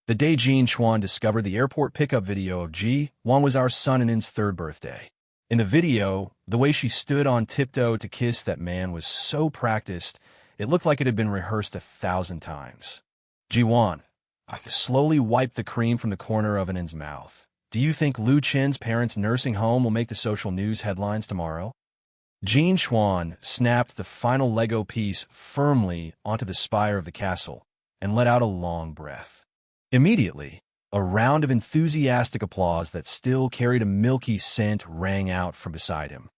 The day Jean Chuan discovered the airport pickup video of Ji Wan was our son Anin's third birthday. In the video, the way she stood on tiptoe to kiss that man was so practiced, it looked like it had been rehearsed 1,000 times. Ji Wan, I slowly wiped the cream from the corner of Anin's mouth. Do you think Lu Chen's parents' nursing home will make the social news headlines tomorrow? Jean Chuan snapped the final Lego piece firmly onto the spire of the castle and let out a long breath. Immediately, a round of enthusiastic applause that still carried a milky scent rang out from beside him.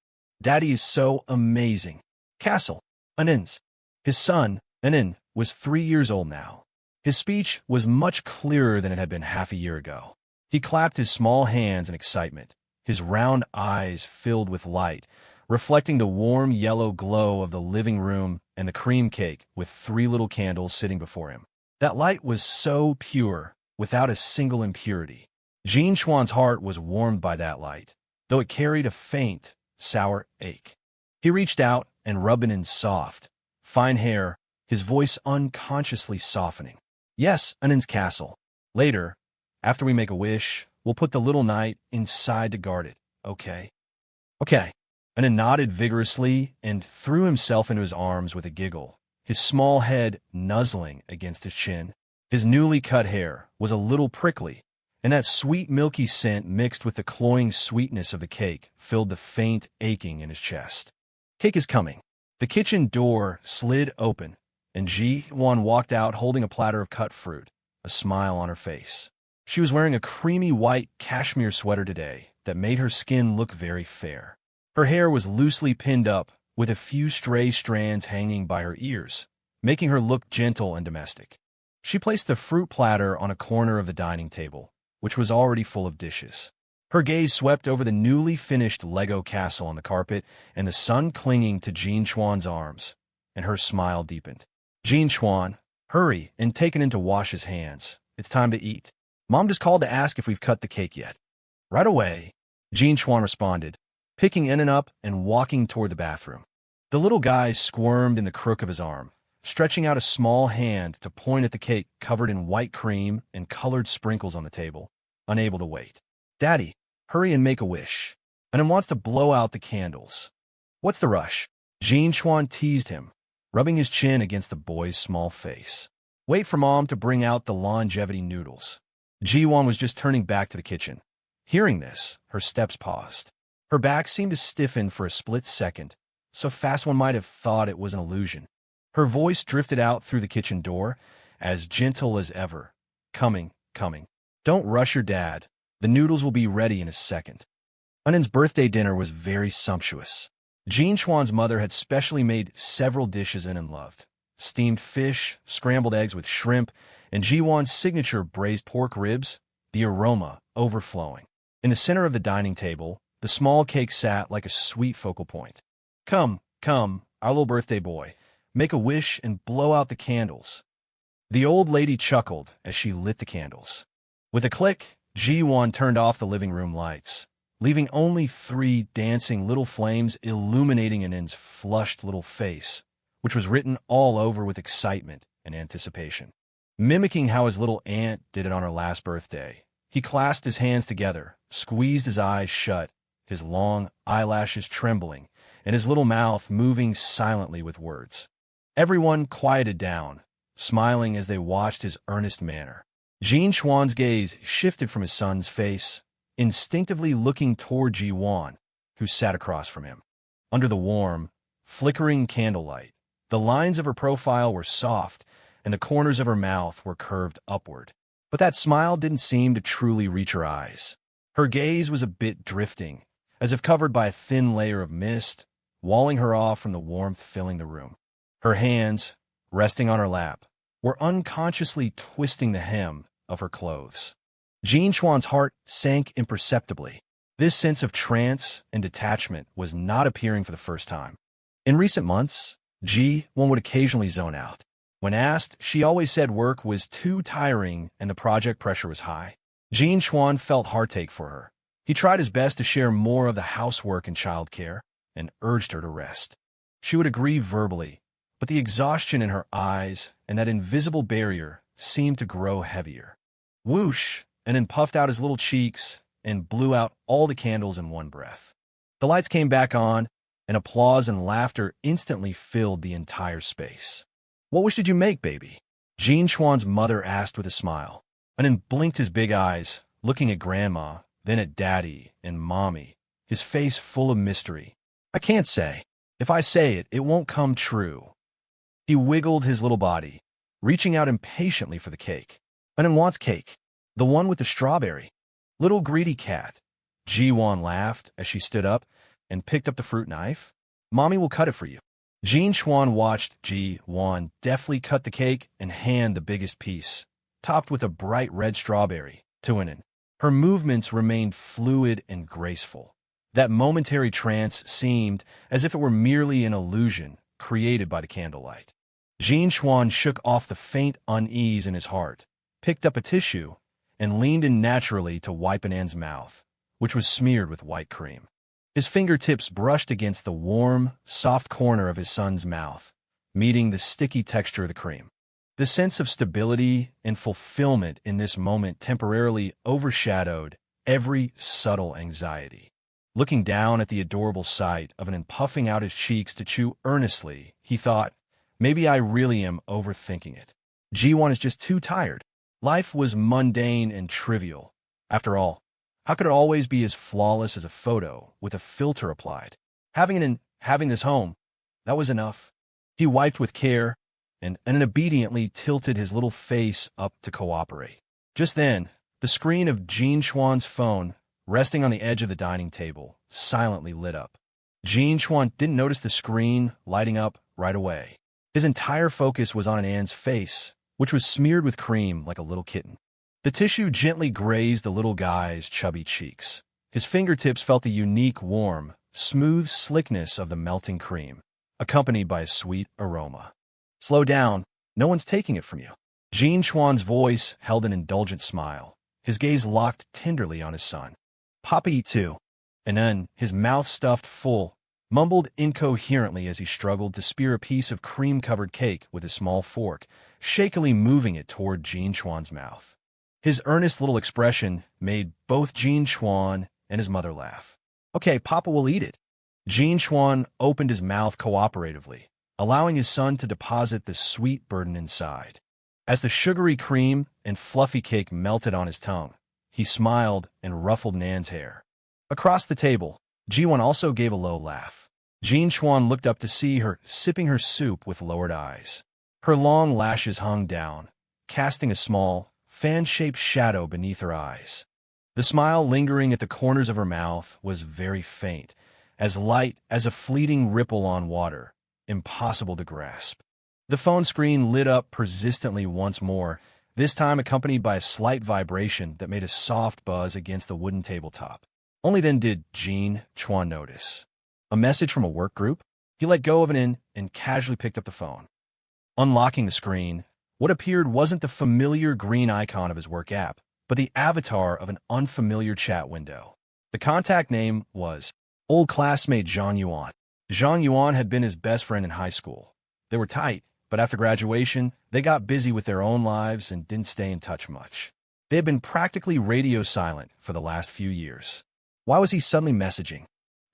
Daddy is so amazing. Castle, Anin's. His son, Anin, was 3 years old now. His speech was much clearer than it had been half a year ago. He clapped his small hands in excitement, his round eyes filled with light, reflecting the warm yellow glow of the living room and the cream cake with 3 little candles sitting before him. That light was so pure, without a single impurity. Jean Chuan's heart was warmed by that light, though it carried a faint, sour ache. He reached out and rubbed Anin's soft, fine hair, his voice unconsciously softening. Yes, Anin's castle. Later, after we make a wish, we'll put the little knight inside to guard it, okay? Okay. Anin nodded vigorously and threw himself into his arms with a giggle, his small head nuzzling against his chin. His newly cut hair was a little prickly, and that sweet milky scent mixed with the cloying sweetness of the cake filled the faint aching in his chest. Cake is coming. The kitchen door slid open, and Ji Wan walked out holding a platter of cut fruit, a smile on her face. She was wearing a creamy white cashmere sweater today that made her skin look very fair. Her hair was loosely pinned up, with a few stray strands hanging by her ears, making her look gentle and domestic. She placed the fruit platter on a corner of the dining table, which was already full of dishes. Her gaze swept over the newly finished Lego castle on the carpet and the sun clinging to Jean Chuan's arms, and her smile deepened. Jean Chuan, hurry and take Anin to wash his hands. It's time to eat. Mom just called to ask if we've cut the cake yet. Right away, Jean Chuan responded, picking Anin up and walking toward the bathroom. The little guy squirmed in the crook of his arm, stretching out a small hand to point at the cake covered in white cream and colored sprinkles on the table, unable to wait. Daddy, hurry and make a wish. Anin wants to blow out the candles. What's the rush? Jean Chuan teased him, rubbing his chin against the boy's small face. Wait for Mom to bring out the longevity noodles. Ji Wan was just turning back to the kitchen. Hearing this, her steps paused. Her back seemed to stiffen for a split second, so fast one might have thought it was an illusion. Her voice drifted out through the kitchen door, as gentle as ever. Coming. Don't rush your dad. The noodles will be ready in a second. Anin's birthday dinner was very sumptuous. Jean Chuan's mother had specially made several dishes Anin loved. Steamed fish, scrambled eggs with shrimp, and Ji Wan's signature braised pork ribs, the aroma overflowing. In the center of the dining table, the small cake sat like a sweet focal point. Come, our little birthday boy. Make a wish and blow out the candles. The old lady chuckled as she lit the candles. With a click, Ji Wan turned off the living room lights, leaving only 3 dancing little flames illuminating Anin's flushed little face, which was written all over with excitement and anticipation. Mimicking how his little aunt did it on her last birthday, he clasped his hands together, squeezed his eyes shut, his long eyelashes trembling, and his little mouth moving silently with words. Everyone quieted down, smiling as they watched his earnest manner. Jean Chuan's gaze shifted from his son's face, instinctively looking toward Ji Wan, who sat across from him. Under the warm, flickering candlelight, the lines of her profile were soft, and the corners of her mouth were curved upward. But that smile didn't seem to truly reach her eyes. Her gaze was a bit drifting, as if covered by a thin layer of mist, walling her off from the warmth filling the room. Her hands, resting on her lap, were unconsciously twisting the hem of her clothes. Jean Chuan's heart sank imperceptibly. This sense of trance and detachment was not appearing for the first time. In recent months, Ji Wan would occasionally zone out. When asked, she always said work was too tiring and the project pressure was high. Jean Chuan felt heartache for her. He tried his best to share more of the housework and childcare, and urged her to rest. She would agree verbally, but the exhaustion in her eyes and that invisible barrier seemed to grow heavier. whoosh, and then puffed out his little cheeks and blew out all the candles in one breath. The lights came back on, and applause and laughter instantly filled the entire space. "What wish did you make, baby?" Jean Chuan's mother asked with a smile, and then blinked his big eyes, looking at Grandma, then at Daddy and Mommy, his face full of mystery. "I can't say. If I say it, it won't come true." He wiggled his little body, reaching out impatiently for the cake. "And then wants cake. The one with the strawberry." "Little greedy cat." Ji-won laughed as she stood up and picked up the fruit knife. "Mommy will cut it for you." Jean Chuan watched Ji-won deftly cut the cake and hand the biggest piece, topped with a bright red strawberry, to Inen. Her movements remained fluid and graceful. That momentary trance seemed as if it were merely an illusion created by the candlelight. Jean Chuan shook off the faint unease in his heart, picked up a tissue, and leaned in naturally to wipe Anand's mouth, which was smeared with white cream. His fingertips brushed against the warm, soft corner of his son's mouth, meeting the sticky texture of the cream. The sense of stability and fulfillment in this moment temporarily overshadowed every subtle anxiety. Looking down at the adorable sight of Anan puffing out his cheeks to chew earnestly, he thought, maybe I really am overthinking it. Ji-won is just too tired. Life was mundane and trivial. After all, how could it always be as flawless as a photo with a filter applied? Having this home, that was enough. He wiped with care and obediently tilted his little face up to cooperate. Just then, the screen of Jean Chuan's phone, resting on the edge of the dining table, silently lit up. Jean Chuan didn't notice the screen lighting up right away. His entire focus was on Anne's face, which was smeared with cream like a little kitten. The tissue gently grazed the little guy's chubby cheeks. His fingertips felt the unique, warm, smooth slickness of the melting cream, accompanied by a sweet aroma. "Slow down. No one's taking it from you." Jean Chuan's voice held an indulgent smile, his gaze locked tenderly on his son. "Papa eat too." And then, his mouth stuffed full, mumbled incoherently as he struggled to spear a piece of cream-covered cake with a small fork, shakily moving it toward Jean Chuan's mouth. His earnest little expression made both Jean Chuan and his mother laugh. "Okay, Papa will eat it." Jean Chuan opened his mouth cooperatively, allowing his son to deposit the sweet burden inside. As the sugary cream and fluffy cake melted on his tongue, he smiled and ruffled Nan's hair. Across the table, Ji-won also gave a low laugh. Jean Chuan looked up to see her sipping her soup with lowered eyes. Her long lashes hung down, casting a small, fan-shaped shadow beneath her eyes. The smile lingering at the corners of her mouth was very faint, as light as a fleeting ripple on water, impossible to grasp. The phone screen lit up persistently once more, this time accompanied by a slight vibration that made a soft buzz against the wooden tabletop. Only then did Jean Chuan notice. A message from a work group? He let go of it and casually picked up the phone. Unlocking the screen, what appeared wasn't the familiar green icon of his work app, but the avatar of an unfamiliar chat window. The contact name was old classmate Zhang Yuan. Zhang Yuan had been his best friend in high school. They were tight, but after graduation, they got busy with their own lives and didn't stay in touch much. They had been practically radio silent for the last few years. Why was he suddenly messaging?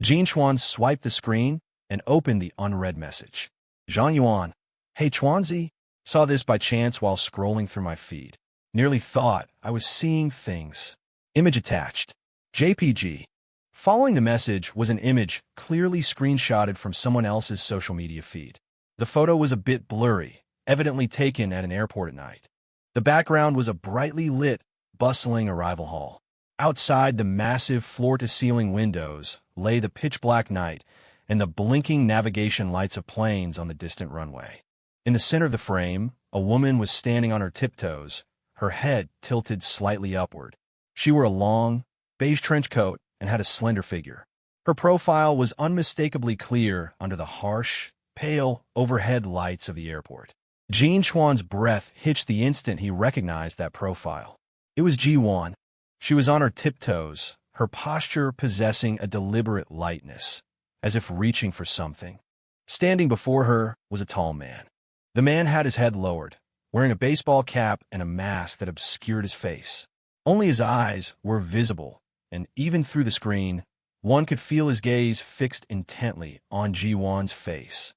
Jean Chuan swiped the screen and opened the unread message. Zhang Yuan. "Hey, Chuanzi. Saw this by chance while scrolling through my feed. Nearly thought I was seeing things." Image attached. JPG. Following the message was an image clearly screenshotted from someone else's social media feed. The photo was a bit blurry, evidently taken at an airport at night. The background was a brightly lit, bustling arrival hall. Outside the massive floor-to-ceiling windows lay the pitch-black night and the blinking navigation lights of planes on the distant runway. In the center of the frame, a woman was standing on her tiptoes, her head tilted slightly upward. She wore a long, beige trench coat and had a slender figure. Her profile was unmistakably clear under the harsh, pale overhead lights of the airport. Jean Chuan's breath hitched the instant he recognized that profile. It was Ji-won. She was on her tiptoes, her posture possessing a deliberate lightness, as if reaching for something. Standing before her was a tall man. The man had his head lowered, wearing a baseball cap and a mask that obscured his face. Only his eyes were visible, and even through the screen, one could feel his gaze fixed intently on Ji-won's face.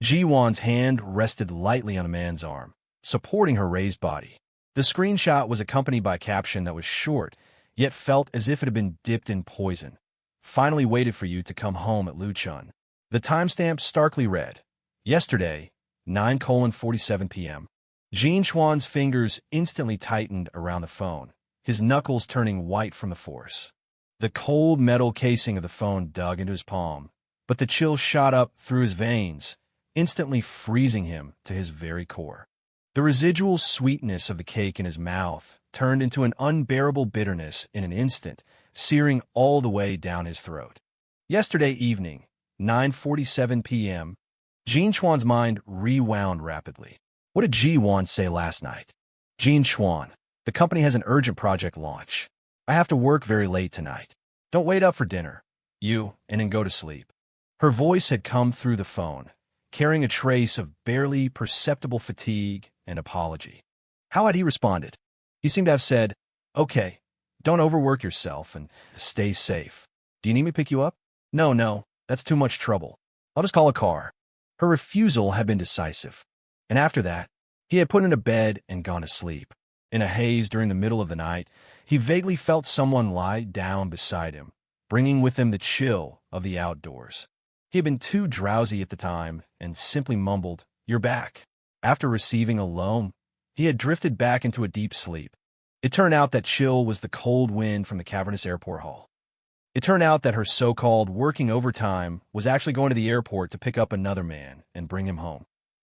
Ji-won's hand rested lightly on the man's arm, supporting her raised body. The screenshot was accompanied by a caption that was short, yet felt as if it had been dipped in poison. Finally waited for you to come home at Luchun. The timestamp starkly read, yesterday, 9:47 p.m. Jin Chuan's fingers instantly tightened around the phone, his knuckles turning white from the force. The cold metal casing of the phone dug into his palm, but the chill shot up through his veins, instantly freezing him to his very core. The residual sweetness of the cake in his mouth turned into an unbearable bitterness in an instant, searing all the way down his throat. Yesterday evening, 9:47 p.m., Jin Chuan's mind rewound rapidly. What did Ji-won say last night? Jin Chuan, the company has an urgent project launch. I have to work very late tonight. Don't wait up for dinner. And then go to sleep. Her voice had come through the phone, carrying a trace of barely perceptible fatigue and apology. How had he responded? He seemed to have said, okay, don't overwork yourself and stay safe. Do you need me to pick you up? No, that's too much trouble. I'll just call a car. Her refusal had been decisive. And after that, he had put into bed and gone to sleep. In a haze during the middle of the night, he vaguely felt someone lie down beside him, bringing with him the chill of the outdoors. He had been too drowsy at the time and simply mumbled, "You're back." After receiving a loan, he had drifted back into a deep sleep. It turned out that chill was the cold wind from the cavernous airport hall. It turned out that her so-called working overtime was actually going to the airport to pick up another man and bring him home.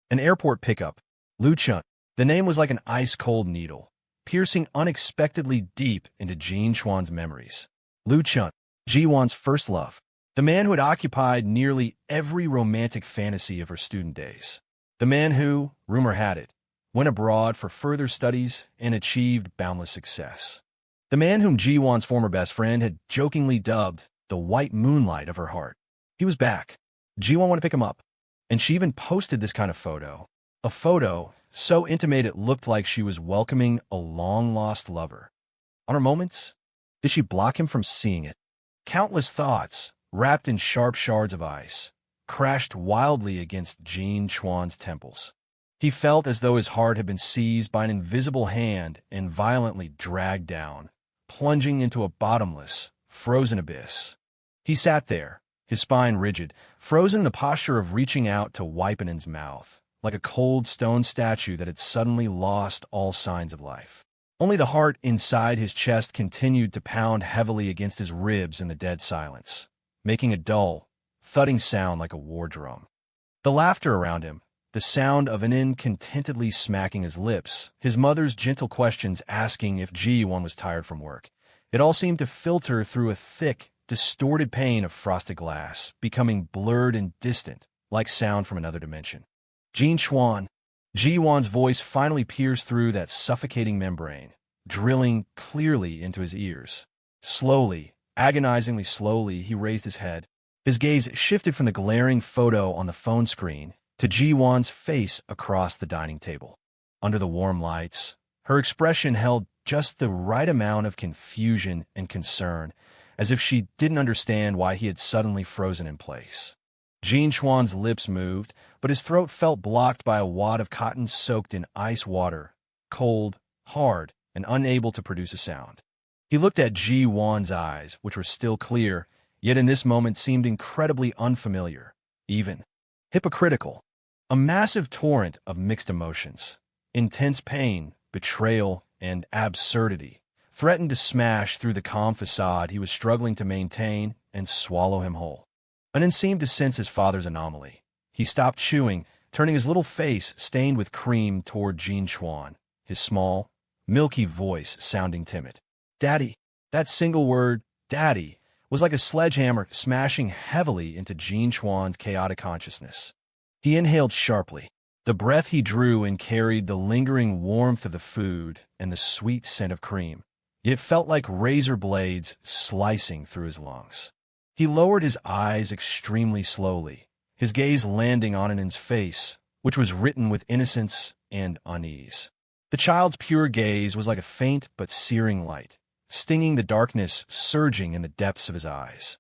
An airport pickup, Luchun. The name was like an ice-cold needle, piercing unexpectedly deep into Jin Chuan's memories. Luchun, Ji-won's first love. The man who had occupied nearly every romantic fantasy of her student days. The man who, rumor had it, went abroad for further studies and achieved boundless success. The man whom Ji-won's former best friend had jokingly dubbed the white moonlight of her heart. He was back. Ji-won wanted to pick him up. And she even posted this kind of photo. A photo so intimate it looked like she was welcoming a long-lost lover. On her moments, did she block him from seeing it? Countless thoughts, wrapped in sharp shards of ice, crashed wildly against Jin Chuan's temples. He felt as though his heart had been seized by an invisible hand and violently dragged down, plunging into a bottomless, frozen abyss. He sat there, his spine rigid, frozen in the posture of reaching out to wipe Anand's mouth, like a cold stone statue that had suddenly lost all signs of life. Only the heart inside his chest continued to pound heavily against his ribs in the dead silence, making a dull, thudding sound like a war drum. The laughter around him, the sound of Anand contentedly smacking his lips, his mother's gentle questions asking if Ji-won was tired from work. It all seemed to filter through a thick, distorted pane of frosted glass, becoming blurred and distant, like sound from another dimension. Jin Chuan. Ji-won's voice finally pierced through that suffocating membrane, drilling clearly into his ears. Slowly, agonizingly slowly, he raised his head. His gaze shifted from the glaring photo on the phone screen to Ji-won's face across the dining table. Under the warm lights, her expression held just the right amount of confusion and concern, as if she didn't understand why he had suddenly frozen in place. Jin Chuan's lips moved, but his throat felt blocked by a wad of cotton soaked in ice water, cold, hard, and unable to produce a sound. He looked at Ji-won's eyes, which were still clear, yet in this moment seemed incredibly unfamiliar, even hypocritical. A massive torrent of mixed emotions, intense pain, betrayal, and absurdity, threatened to smash through the calm facade he was struggling to maintain and swallow him whole. Anand seemed to sense his father's anomaly. He stopped chewing, turning his little face stained with cream toward Jin Chuan, his small, milky voice sounding timid. "Daddy." That single word, "Daddy," was like a sledgehammer smashing heavily into Jin Chuan's chaotic consciousness. He inhaled sharply. The breath he drew in carried the lingering warmth of the food and the sweet scent of cream. It felt like razor blades slicing through his lungs. He lowered his eyes extremely slowly, his gaze landing on Anand's face, which was written with innocence and unease. The child's pure gaze was like a faint but searing light, stinging the darkness surging in the depths of his eyes.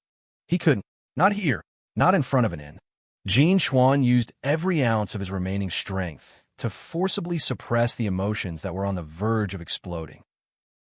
He couldn't. Not here. Not in front of an inn. Jean Chuan used every ounce of his remaining strength to forcibly suppress the emotions that were on the verge of exploding.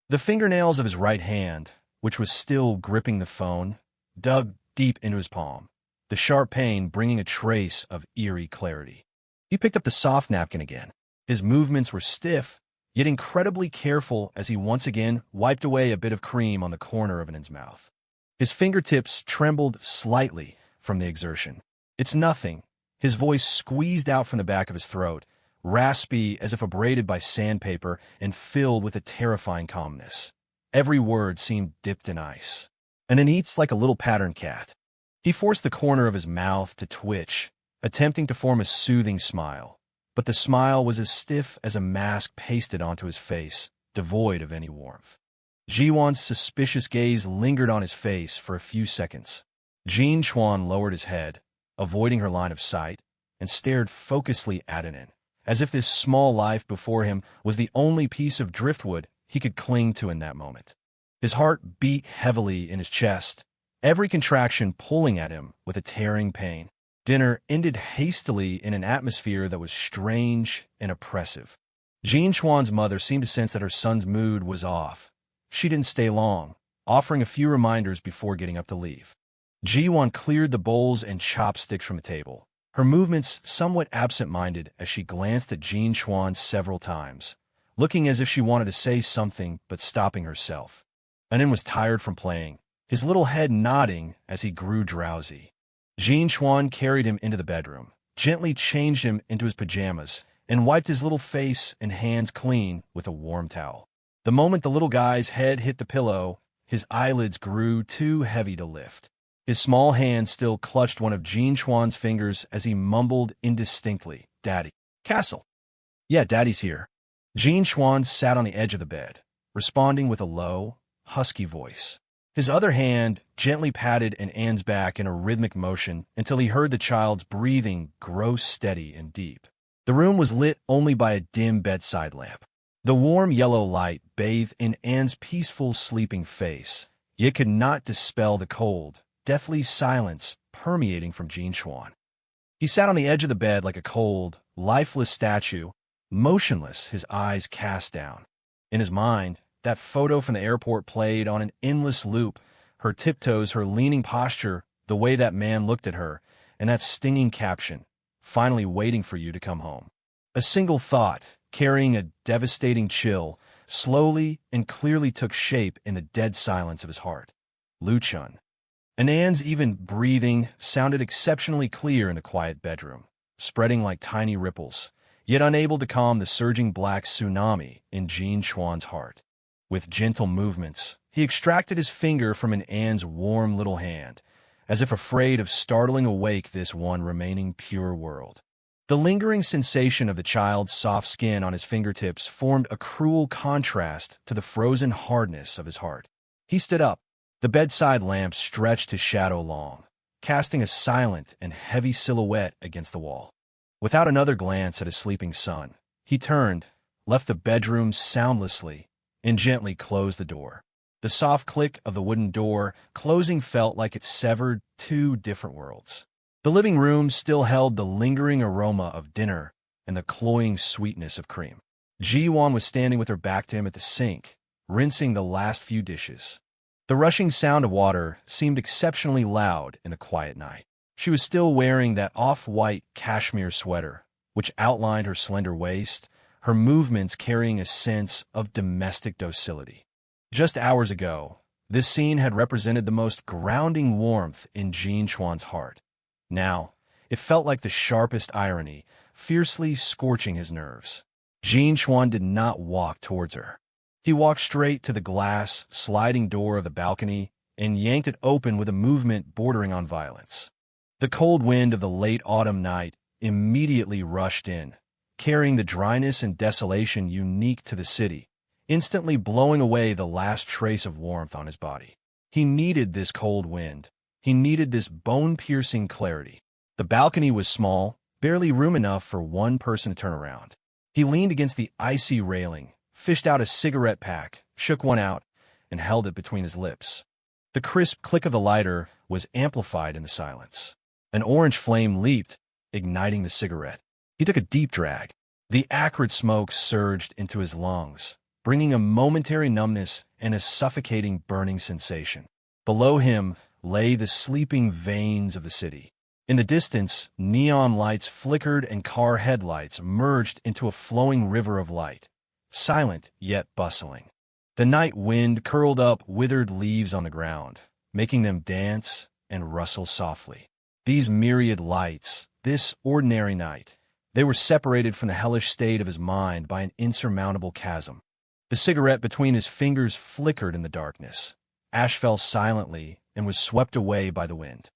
The fingernails of his right hand, which was still gripping the phone, dug deep into his palm, the sharp pain bringing a trace of eerie clarity. He picked up the soft napkin again. His movements were stiff, yet incredibly careful as he once again wiped away a bit of cream on the corner of Ann's mouth. His fingertips trembled slightly from the exertion. "It's nothing." His voice squeezed out from the back of his throat, raspy as if abraded by sandpaper and filled with a terrifying calmness. Every word seemed dipped in ice. "And it eats like a little pattern cat." He forced the corner of his mouth to twitch, attempting to form a soothing smile. But the smile was as stiff as a mask pasted onto his face, devoid of any warmth. Jiwan's suspicious gaze lingered on his face for a few seconds. Jean Chuan lowered his head, avoiding her line of sight, and stared focusedly at Annin, as if this small life before him was the only piece of driftwood he could cling to in that moment. His heart beat heavily in his chest, every contraction pulling at him with a tearing pain. Dinner ended hastily in an atmosphere that was strange and oppressive. Jean Chuan's mother seemed to sense that her son's mood was off. She didn't stay long, offering a few reminders before getting up to leave. Ji-won cleared the bowls and chopsticks from the table, her movements somewhat absent-minded as she glanced at Jean Chuan several times, looking as if she wanted to say something but stopping herself. Annin was tired from playing, his little head nodding as he grew drowsy. Jean Chuan carried him into the bedroom, gently changed him into his pajamas, and wiped his little face and hands clean with a warm towel. The moment the little guy's head hit the pillow, his eyelids grew too heavy to lift. His small hand still clutched one of Jean Chuan's fingers as he mumbled indistinctly, "Daddy." "Castle." "Yeah, Daddy's here." Jean Chuan sat on the edge of the bed, responding with a low, husky voice. His other hand gently patted Ann's back in a rhythmic motion until he heard the child's breathing grow steady and deep. The room was lit only by a dim bedside lamp. The warm yellow light bathed in Ann's peaceful sleeping face, yet could not dispel the cold, deathly silence permeating from Jean Chuan. He sat on the edge of the bed like a cold, lifeless statue, motionless, his eyes cast down. In his mind, that photo from the airport played on an endless loop, her tiptoes, her leaning posture, the way that man looked at her, and that stinging caption, "Finally waiting for you to come home." A single thought, carrying a devastating chill, slowly and clearly took shape in the dead silence of his heart. Luchun. Ann's even breathing sounded exceptionally clear in the quiet bedroom, spreading like tiny ripples, yet unable to calm the surging black tsunami in Jean Chuan's heart. With gentle movements, he extracted his finger from Ann's warm little hand, as if afraid of startling awake this one remaining pure world. The lingering sensation of the child's soft skin on his fingertips formed a cruel contrast to the frozen hardness of his heart. He stood up. The bedside lamp stretched his shadow long, casting a silent and heavy silhouette against the wall. Without another glance at his sleeping son, he turned, left the bedroom soundlessly, and gently closed the door. The soft click of the wooden door closing felt like it severed two different worlds. The living room still held the lingering aroma of dinner and the cloying sweetness of cream. Ji-won was standing with her back to him at the sink, rinsing the last few dishes. The rushing sound of water seemed exceptionally loud in the quiet night. She was still wearing that off-white cashmere sweater, which outlined her slender waist, her movements carrying a sense of domestic docility. Just hours ago, this scene had represented the most grounding warmth in Jean Chuan's heart. Now, it felt like the sharpest irony, fiercely scorching his nerves. Jean Chuan did not walk towards her. He walked straight to the glass, sliding door of the balcony and yanked it open with a movement bordering on violence. The cold wind of the late autumn night immediately rushed in, carrying the dryness and desolation unique to the city, instantly blowing away the last trace of warmth on his body. He needed this cold wind. He needed this bone-piercing clarity. The balcony was small, barely room enough for one person to turn around. He leaned against the icy railing, fished out a cigarette pack, shook one out, and held it between his lips. The crisp click of the lighter was amplified in the silence. An orange flame leaped, igniting the cigarette. He took a deep drag. The acrid smoke surged into his lungs, bringing a momentary numbness and a suffocating burning sensation. Below him lay the sleeping veins of the city. In the distance, neon lights flickered and car headlights merged into a flowing river of light, silent yet bustling. The night wind curled up withered leaves on the ground, making them dance and rustle softly. These myriad lights, this ordinary night, they were separated from the hellish state of his mind by an insurmountable chasm. The cigarette between his fingers flickered in the darkness. Ash fell silently and was swept away by the wind.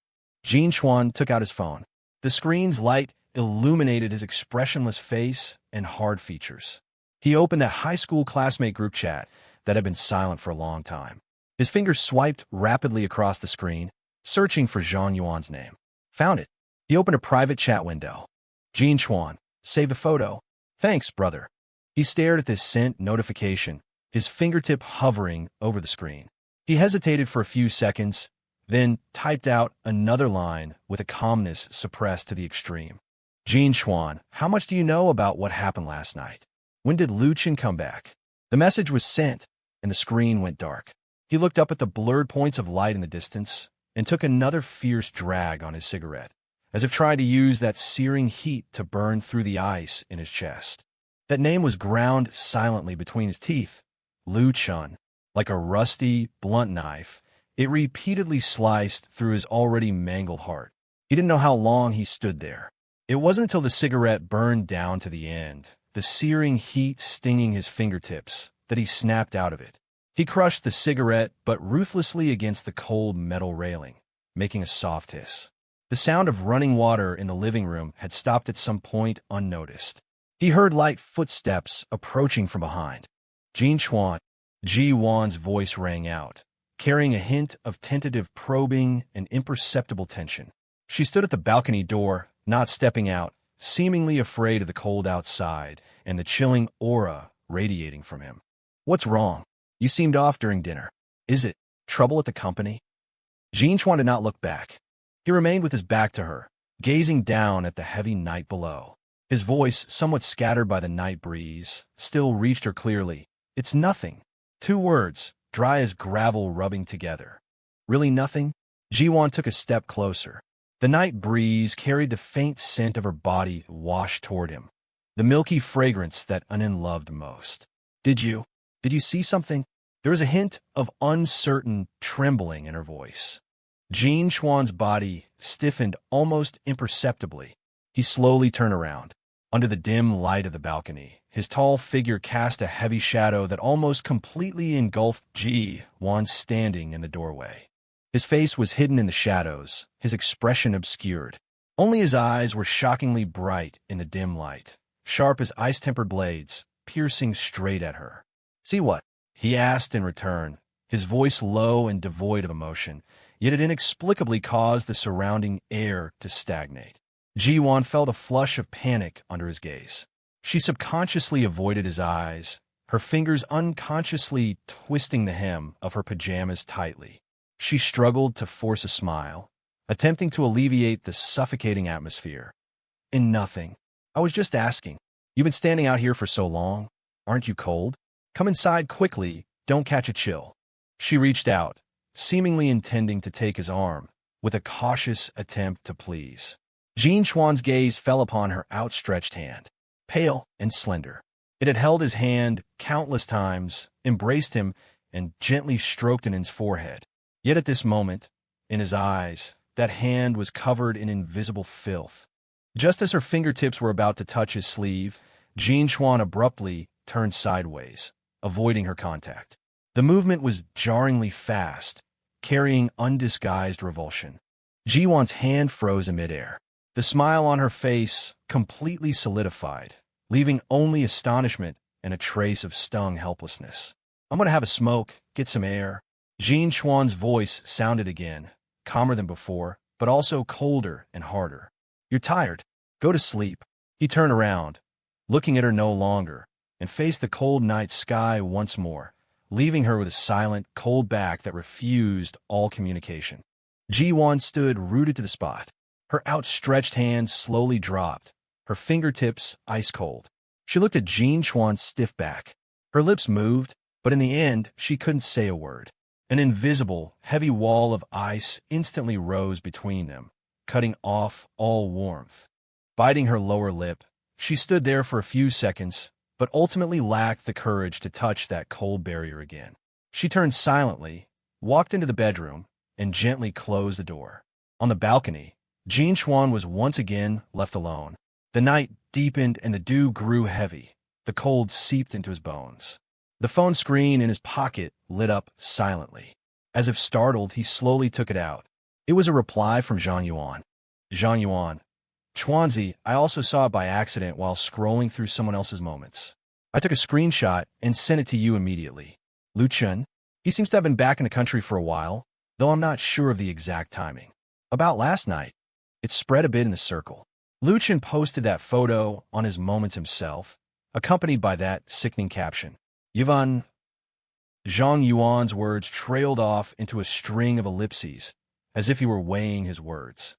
Jean Chuan took out his phone. The screen's light illuminated his expressionless face and hard features. He opened that high school classmate group chat that had been silent for a long time. His fingers swiped rapidly across the screen, searching for Zhang Yuan's name. Found it. He opened a private chat window. Jean Chuan, save the photo. Thanks, brother. He stared at this sent notification, his fingertip hovering over the screen. He hesitated for a few seconds, then typed out another line with a calmness suppressed to the extreme. Jean Chuan, how much do you know about what happened last night? When did Lu Chen come back? The message was sent, and the screen went dark. He looked up at the blurred points of light in the distance and took another fierce drag on his cigarette, as if trying to use that searing heat to burn through the ice in his chest. That name was ground silently between his teeth. Lu Chen. Like a rusty, blunt knife, it repeatedly sliced through his already mangled heart. He didn't know how long he stood there. It wasn't until the cigarette burned down to the end, the searing heat stinging his fingertips, that he snapped out of it. He crushed the cigarette, but ruthlessly against the cold metal railing, making a soft hiss. The sound of running water in the living room had stopped at some point unnoticed. He heard light footsteps approaching from behind. Jean Chuan. Ji Wan's voice rang out, carrying a hint of tentative probing and imperceptible tension. She stood at the balcony door, not stepping out, seemingly afraid of the cold outside and the chilling aura radiating from him. What's wrong? You seemed off during dinner. Is it trouble at the company? Jean Chuan did not look back. He remained with his back to her, gazing down at the heavy night below. His voice, somewhat scattered by the night breeze, still reached her clearly. It's nothing. 2 words, dry as gravel rubbing together. Really nothing? Ji-won took a step closer. The night breeze carried the faint scent of her body washed toward him, the milky fragrance that Anin loved most. Did you see something? There was a hint of uncertain trembling in her voice. Jean Chuan's body stiffened almost imperceptibly. He slowly turned around. Under the dim light of the balcony, his tall figure cast a heavy shadow that almost completely engulfed Ji-won standing in the doorway. His face was hidden in the shadows, his expression obscured. Only his eyes were shockingly bright in the dim light, sharp as ice-tempered blades, piercing straight at her. See what? He asked in return, his voice low and devoid of emotion, yet it inexplicably caused the surrounding air to stagnate. Ji-won felt a flush of panic under his gaze. She subconsciously avoided his eyes, her fingers unconsciously twisting the hem of her pajamas tightly. She struggled to force a smile, attempting to alleviate the suffocating atmosphere. In nothing. I was just asking. You've been standing out here for so long. Aren't you cold? Come inside quickly. Don't catch a chill. She reached out, seemingly intending to take his arm, with a cautious attempt to please. Jean Chuan's gaze fell upon her outstretched hand, pale and slender. It had held his hand countless times, embraced him, and gently stroked Anin's forehead. Yet at this moment, in his eyes, that hand was covered in invisible filth. Just as her fingertips were about to touch his sleeve, Jean Chuan abruptly turned sideways, avoiding her contact. The movement was jarringly fast, carrying undisguised revulsion. Ji-won's hand froze in midair. The smile on her face completely solidified, leaving only astonishment and a trace of stung helplessness. I'm going to have a smoke, get some air. Jean Chuan's voice sounded again, calmer than before, but also colder and harder. You're tired. Go to sleep. He turned around, looking at her no longer, and faced the cold night sky once more, leaving her with a silent, cold back that refused all communication. Ji-won stood rooted to the spot. Her outstretched hand slowly dropped, her fingertips ice cold. She looked at Jean Chuan's stiff back. Her lips moved, but in the end, she couldn't say a word. An invisible, heavy wall of ice instantly rose between them, cutting off all warmth. Biting her lower lip, she stood there for a few seconds, but ultimately lacked the courage to touch that cold barrier again. She turned silently, walked into the bedroom, and gently closed the door. On the balcony, Jean Chuan was once again left alone. The night deepened and the dew grew heavy. The cold seeped into his bones. The phone screen in his pocket lit up silently. As if startled, he slowly took it out. It was a reply from Zhang Yuan. Zhang Yuan. Chuanzi, I also saw it by accident while scrolling through someone else's moments. I took a screenshot and sent it to you immediately. Lu Chen. He seems to have been back in the country for a while, though I'm not sure of the exact timing. About last night, it spread a bit in the circle. Lu Chen posted that photo on his moments himself, accompanied by that sickening caption. Yvonne. Zhang Yuan's words trailed off into a string of ellipses, as if he were weighing his words.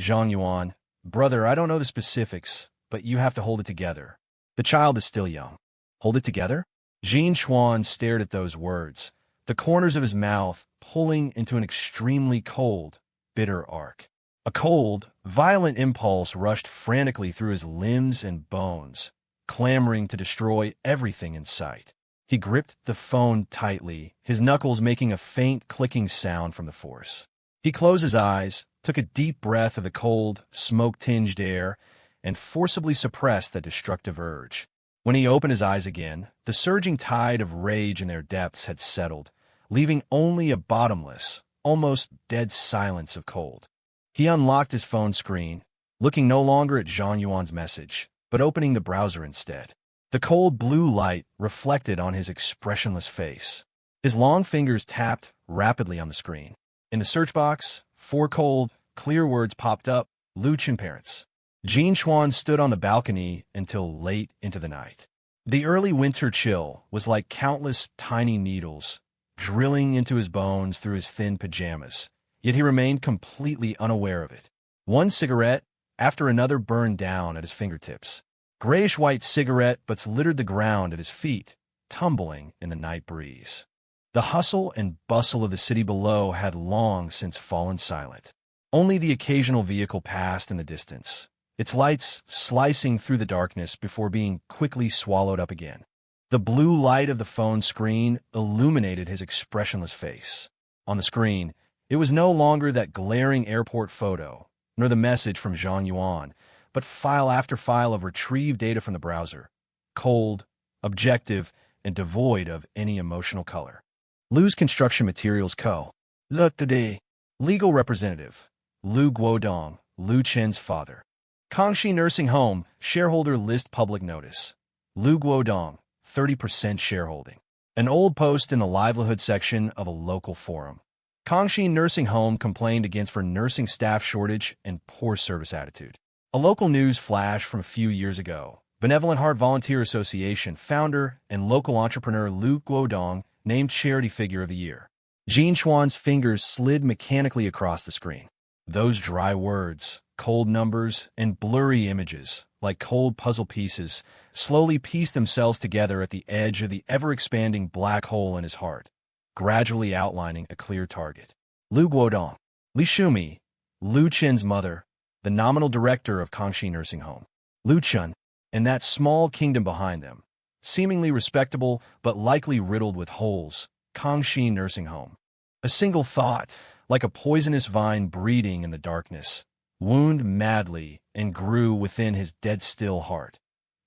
Zhang Yuan. Brother, I don't know the specifics, but you have to hold it together. The child is still young. Hold it together? Jean Chuan stared at those words, the corners of his mouth pulling into an extremely cold, bitter arc. A cold, violent impulse rushed frantically through his limbs and bones, clamoring to destroy everything in sight. He gripped the phone tightly, his knuckles making a faint clicking sound from the force. He closed his eyes, took a deep breath of the cold, smoke-tinged air, and forcibly suppressed that destructive urge. When he opened his eyes again, the surging tide of rage in their depths had settled, leaving only a bottomless, almost dead silence of cold. He unlocked his phone screen, looking no longer at Zhang Yuan's message, but opening the browser instead. The cold blue light reflected on his expressionless face. His long fingers tapped rapidly on the screen. In the search box, 4 cold, clear words popped up: Lu Chen parents. Jean Chuan stood on the balcony until late into the night. The early winter chill was like countless tiny needles drilling into his bones through his thin pajamas, yet he remained completely unaware of it. One cigarette after another burned down at his fingertips. Grayish-white cigarette butts littered the ground at his feet, tumbling in the night breeze. The hustle and bustle of the city below had long since fallen silent. Only the occasional vehicle passed in the distance, its lights slicing through the darkness before being quickly swallowed up again. The blue light of the phone screen illuminated his expressionless face. On the screen, it was no longer that glaring airport photo, nor the message from Zhang Yuan, but file after file of retrieved data from the browser, cold, objective, and devoid of any emotional color. Lu's Construction Materials Co. Look today. Legal representative. Lu Guodong, Lu Chen's father. Kangxi Nursing Home, shareholder list public notice. Lu Guodong, 30% shareholding. An old post in the livelihood section of a local forum. Kangxi Nursing Home complained against for nursing staff shortage and poor service attitude. A local news flash from a few years ago. Benevolent Heart Volunteer Association founder and local entrepreneur Lu Guodong named Charity Figure of the Year. Jean Chuan's fingers slid mechanically across the screen. Those dry words, cold numbers, and blurry images, like cold puzzle pieces, slowly pieced themselves together at the edge of the ever-expanding black hole in his heart, gradually outlining a clear target. Lu Guodong, Li Shumi, Lu Chen's mother, the nominal director of Kangxi Nursing Home. Lu Chen, and that small kingdom behind them, seemingly respectable but likely riddled with holes, Kangxi Nursing Home. A single thought, like a poisonous vine breeding in the darkness, wound madly and grew within his dead-still heart.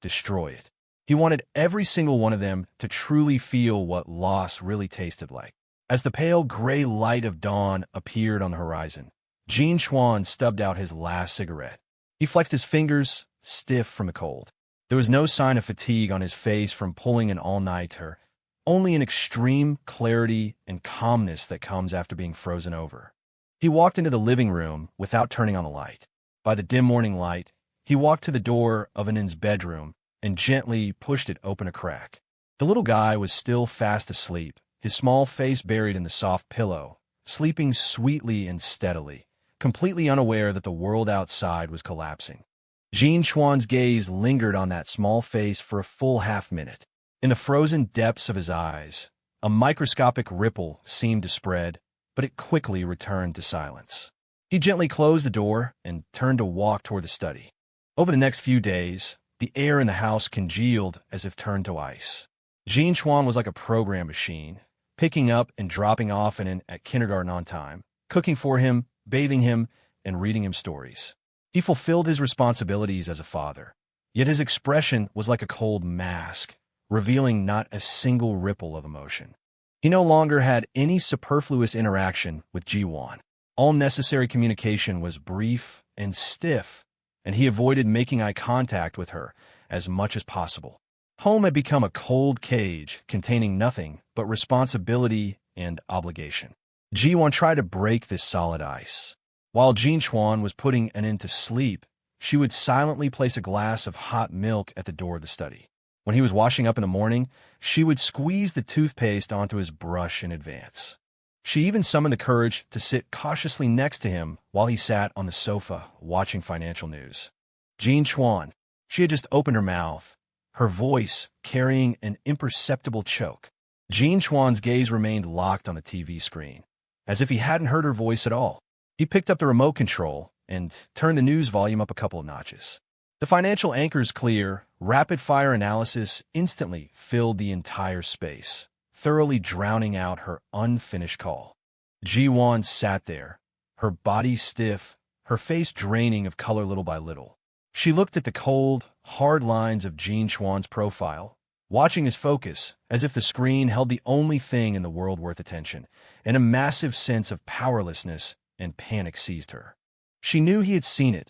Destroy it. He wanted every single one of them to truly feel what loss really tasted like. As the pale gray light of dawn appeared on the horizon, Jean Chuan stubbed out his last cigarette. He flexed his fingers, stiff from the cold. There was no sign of fatigue on his face from pulling an all-nighter, only an extreme clarity and calmness that comes after being frozen over. He walked into the living room without turning on the light. By the dim morning light, He walked to the door of Anin's bedroom and gently pushed it open a crack. The little guy was still fast asleep, his small face buried in the soft pillow, sleeping sweetly and steadily, completely unaware that the world outside was collapsing. Jean Chuan's gaze lingered on that small face for a full half-minute. In the frozen depths of his eyes, a microscopic ripple seemed to spread, but it quickly returned to silence. He gently closed the door and turned to walk toward the study. Over the next few days, the air in the house congealed as if turned to ice. Jean Chuan was like a program machine, picking up and dropping off Anin at kindergarten on time, cooking for him, bathing him, and reading him stories. He fulfilled his responsibilities as a father, yet his expression was like a cold mask, revealing not a single ripple of emotion. He no longer had any superfluous interaction with Ji-won. All necessary communication was brief and stiff, and he avoided making eye contact with her as much as possible. Home had become a cold cage containing nothing but responsibility and obligation. Ji-won tried to break this solid ice. While Jean Chuan was putting Anin to sleep, she would silently place a glass of hot milk at the door of the study. When he was washing up in the morning, she would squeeze the toothpaste onto his brush in advance. She even summoned the courage to sit cautiously next to him while he sat on the sofa watching financial news. Jean Chuan, she had just opened her mouth, her voice carrying an imperceptible choke. Jean Chuan's gaze remained locked on the TV screen, as if he hadn't heard her voice at all. He picked up the remote control and turned the news volume up a couple of notches. The financial anchor's clear, rapid-fire analysis instantly filled the entire space, thoroughly drowning out her unfinished call. Ji-won sat there, her body stiff, her face draining of color little by little. She looked at the cold, hard lines of Jean Chuan's profile, watching his focus as if the screen held the only thing in the world worth attention, and a massive sense of powerlessness and panic seized her. She knew he had seen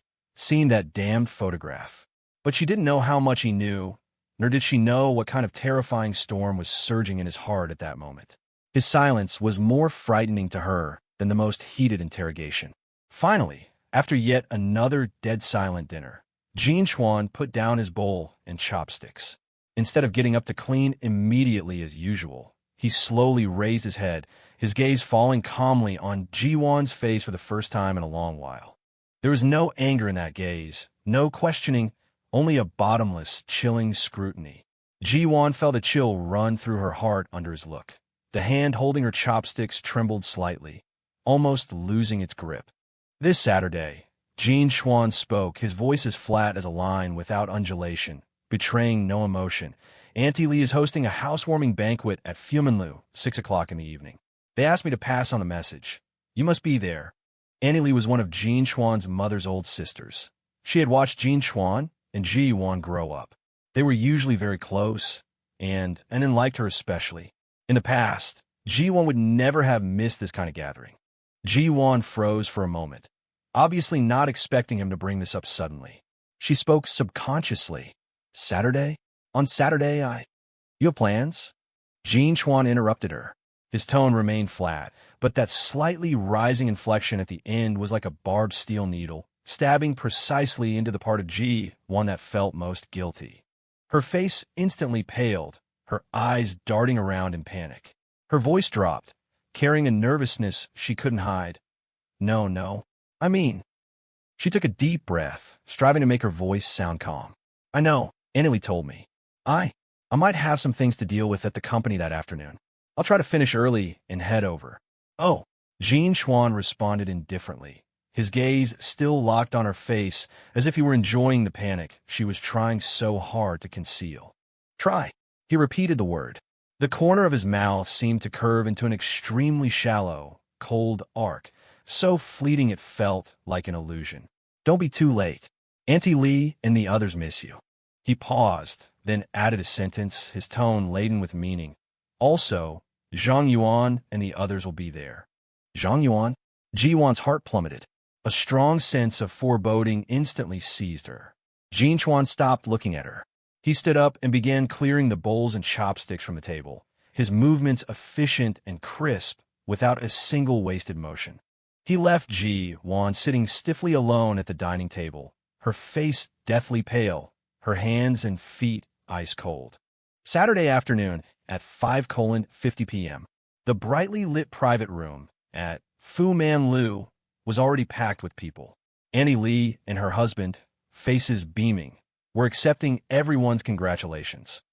that damned photograph, but she didn't know how much he knew, nor did she know what kind of terrifying storm was surging in his heart at that moment. His silence was more frightening to her than the most heated interrogation. Finally, after yet another dead-silent dinner, Jean Chuan put down his bowl and chopsticks. Instead of getting up to clean immediately as usual, he slowly raised his head, his gaze falling calmly on Ji-won's face for the first time in a long while. There was no anger in that gaze, no questioning, only a bottomless, chilling scrutiny. Ji-won felt a chill run through her heart under his look. The hand holding her chopsticks trembled slightly, almost losing its grip. This Saturday, Jean Chuan spoke, his voice as flat as a line without undulation, betraying no emotion. Auntie Lee is hosting a housewarming banquet at Fuminlu, 6 o'clock in the evening. They asked me to pass on the message. You must be there. Auntie Lee was one of Jean Chuan's mother's old sisters. She had watched Jean Chuan and Ji-won grow up. They were usually very close, and Anin liked her especially. In the past, Ji-won would never have missed this kind of gathering. Ji-won froze for a moment, obviously not expecting him to bring this up suddenly. She spoke subconsciously. Saturday? On Saturday, You have plans? Jean Chuan interrupted her. His tone remained flat, but that slightly rising inflection at the end was like a barbed steel needle, stabbing precisely into the part of Ji-won that felt most guilty. Her face instantly paled, her eyes darting around in panic. Her voice dropped, carrying a nervousness she couldn't hide. No. She took a deep breath, striving to make her voice sound calm. I know, Annalie told me. I might have some things to deal with at the company that afternoon. I'll try to finish early and head over. Oh, Jean Chuan responded indifferently, his gaze still locked on her face as if he were enjoying the panic she was trying so hard to conceal. Try. He repeated the word. The corner of his mouth seemed to curve into an extremely shallow, cold arc, so fleeting it felt like an illusion. Don't be too late. Auntie Lee and the others miss you. He paused, then added a sentence, his tone laden with meaning. Also, Zhang Yuan and the others will be there. Zhang Yuan? Ji-won's heart plummeted. A strong sense of foreboding instantly seized her. Jean Chuan stopped looking at her. He stood up and began clearing the bowls and chopsticks from the table, his movements efficient and crisp, without a single wasted motion. He left Ji-won sitting stiffly alone at the dining table, her face deathly pale, her hands and feet ice cold. Saturday afternoon at 5:50 p.m. The brightly lit private room at Fu Man Lu was already packed with people. Annie Lee and her husband, faces beaming, were accepting everyone's congratulations.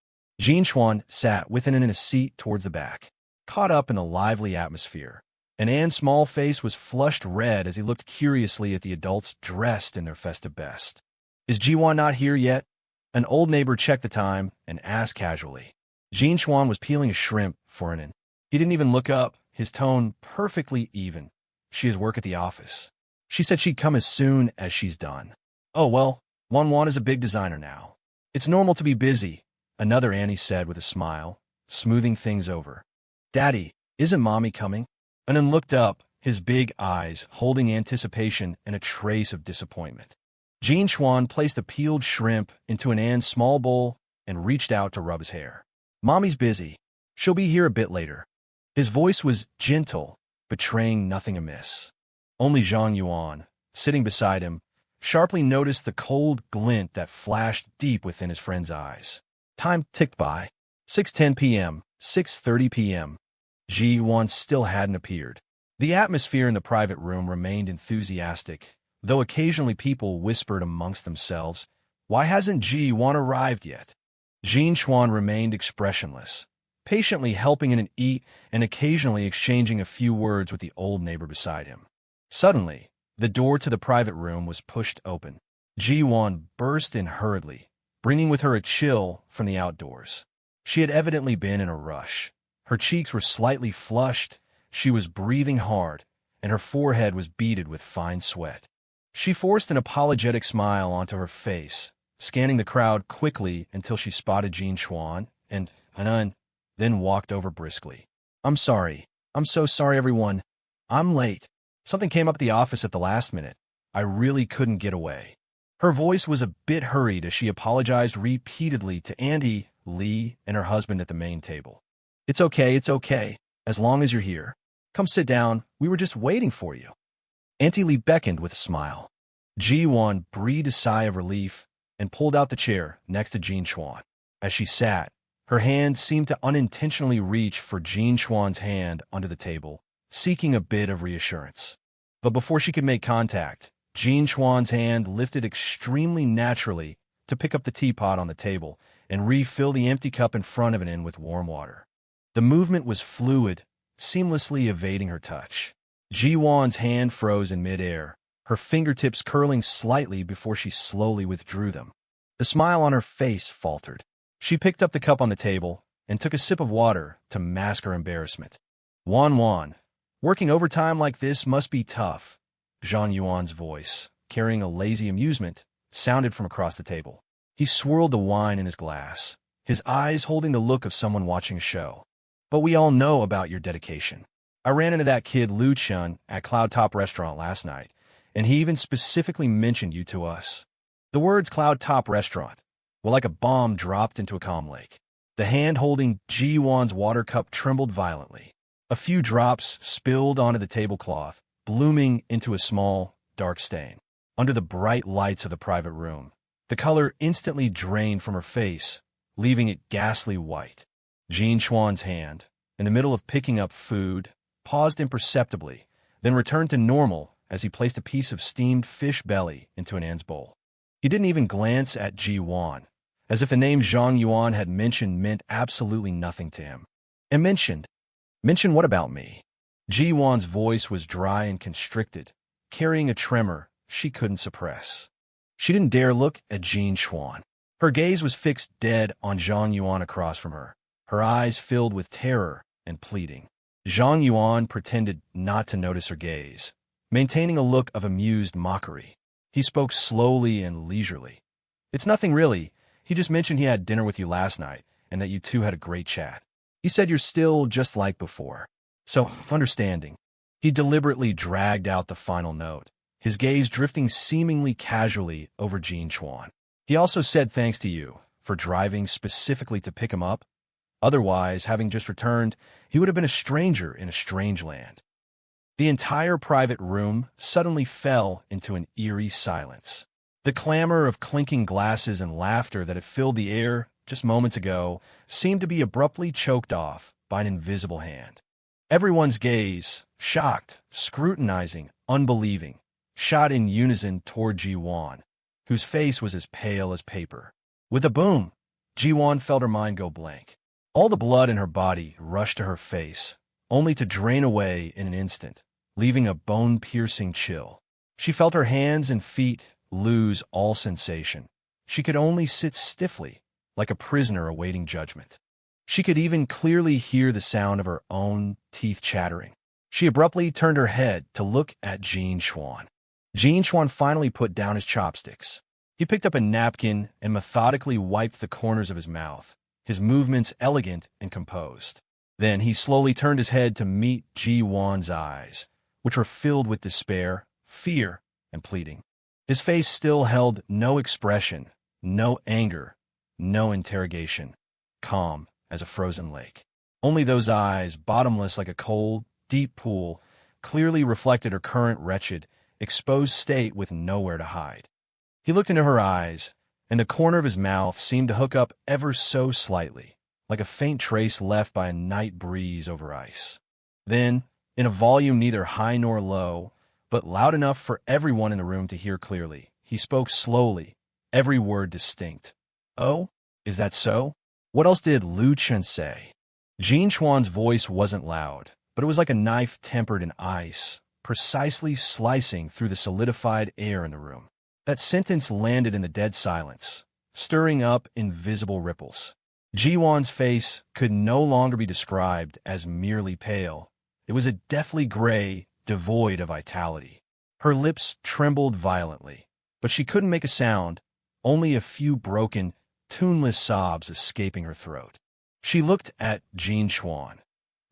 Jean Chuan sat with Anne in a seat towards the back, caught up in the lively atmosphere, and Anne's small face was flushed red as he looked curiously at the adults dressed in their festive best. "Is Jiwan not here yet?" An old neighbor checked the time and asked casually. Jean Chuan was peeling a shrimp for Anne. He didn't even look up, his tone perfectly even. "She has work at the office. She said she'd come as soon as she's done." "Oh, well, Wan is a big designer now. It's normal to be busy," another Annie said with a smile, smoothing things over. "Daddy, isn't Mommy coming?" Anand looked up, his big eyes holding anticipation and a trace of disappointment. Jean Chuan placed the peeled shrimp into Anand's small bowl and reached out to rub his hair. "Mommy's busy. She'll be here a bit later." His voice was gentle, betraying nothing amiss. Only Zhang Yuan, sitting beside him, sharply noticed the cold glint that flashed deep within his friend's eyes. Time ticked by. 6:10 p.m., 6:30 p.m. Ji Yuan still hadn't appeared. The atmosphere in the private room remained enthusiastic, though occasionally people whispered amongst themselves, "Why hasn't Ji Yuan arrived yet?" Jean Chuan remained expressionless, patiently helping An eat and occasionally exchanging a few words with the old neighbor beside him. Suddenly, the door to the private room was pushed open. Ji Yuan burst in hurriedly, bringing with her a chill from the outdoors. She had evidently been in a rush. Her cheeks were slightly flushed, she was breathing hard, and her forehead was beaded with fine sweat. She forced an apologetic smile onto her face, scanning the crowd quickly until she spotted Jean Chuan and Anand, then walked over briskly. "I'm sorry. I'm so sorry, everyone. I'm late. Something came up at the office at the last minute. I really couldn't get away." Her voice was a bit hurried as she apologized repeatedly to Andy, Lee, and her husband at the main table. It's okay, as long as you're here. Come sit down, we were just waiting for you." Auntie Lee beckoned with a smile. Ji Yuan breathed a sigh of relief and pulled out the chair next to Jean Chuan. As she sat, her hand seemed to unintentionally reach for Jean Chuan's hand under the table, seeking a bit of reassurance. But before she could make contact, Jean Chuan's hand lifted extremely naturally to pick up the teapot on the table and refill the empty cup in front of it with warm water. The movement was fluid, seamlessly evading her touch. Ji Yuan's hand froze in midair, her fingertips curling slightly before she slowly withdrew them. The smile on her face faltered. She picked up the cup on the table and took a sip of water to mask her embarrassment. Wan, working overtime like this must be tough." Zhang Yuan's voice, carrying a lazy amusement, sounded from across the table. He swirled the wine in his glass, his eyes holding the look of someone watching a show. "But we all know about your dedication. I ran into that kid Lu Chun at Cloud Top Restaurant last night, and he even specifically mentioned you to us." The words Cloud Top Restaurant were like a bomb dropped into a calm lake. The hand holding Ji Yuan's water cup trembled violently. A few drops spilled onto the tablecloth, blooming into a small, dark stain. Under the bright lights of the private room, the color instantly drained from her face, leaving it ghastly white. Jean Chuan's hand, in the middle of picking up food, paused imperceptibly, then returned to normal as he placed a piece of steamed fish belly into Anand's bowl. He didn't even glance at Ji Yuan, as if the name Zhang Yuan had mentioned meant absolutely nothing to him. "And mentioned what about me?" Ji Yuan's voice was dry and constricted, carrying a tremor she couldn't suppress. She didn't dare look at Jean Chuan. Her gaze was fixed dead on Zhang Yuan across from her, her eyes filled with terror and pleading. Zhang Yuan pretended not to notice her gaze, maintaining a look of amused mockery. He spoke slowly and leisurely. "It's nothing really. He just mentioned he had dinner with you last night and that you two had a great chat. He said you're still just like before. So, understanding." He deliberately dragged out the final note, his gaze drifting seemingly casually over Jean Chuan. "He also said thanks to you for driving specifically to pick him up. Otherwise, having just returned, he would have been a stranger in a strange land." The entire private room suddenly fell into an eerie silence. The clamor of clinking glasses and laughter that had filled the air just moments ago seemed to be abruptly choked off by an invisible hand. Everyone's gaze, shocked, scrutinizing, unbelieving, shot in unison toward Ji-won, whose face was as pale as paper. With a boom, Ji-won felt her mind go blank. All the blood in her body rushed to her face, only to drain away in an instant, leaving a bone-piercing chill. She felt her hands and feet lose all sensation. She could only sit stiffly, like a prisoner awaiting judgment. She could even clearly hear the sound of her own teeth chattering. She abruptly turned her head to look at Jin-chuan. Jin-chuan finally put down his chopsticks. He picked up a napkin and methodically wiped the corners of his mouth, his movements elegant and composed. Then he slowly turned his head to meet Ji-won's eyes, which were filled with despair, fear, and pleading. His face still held no expression, no anger, no interrogation, calm as a frozen lake. Only those eyes, bottomless like a cold, deep pool, clearly reflected her current wretched, exposed state with nowhere to hide. He looked into her eyes, and the corner of his mouth seemed to hook up ever so slightly, like a faint trace left by a night breeze over ice. Then, in a volume neither high nor low, but loud enough for everyone in the room to hear clearly, he spoke slowly, every word distinct. "Oh, is that so? What else did Lu Chen say?" Jin-chuan's voice wasn't loud, but it was like a knife tempered in ice, precisely slicing through the solidified air in the room. That sentence landed in the dead silence, stirring up invisible ripples. Ji-won's face could no longer be described as merely pale. It was a deathly gray, devoid of vitality. Her lips trembled violently, but she couldn't make a sound, only a few broken, tuneless sobs escaping her throat. She looked at Jin-chuan.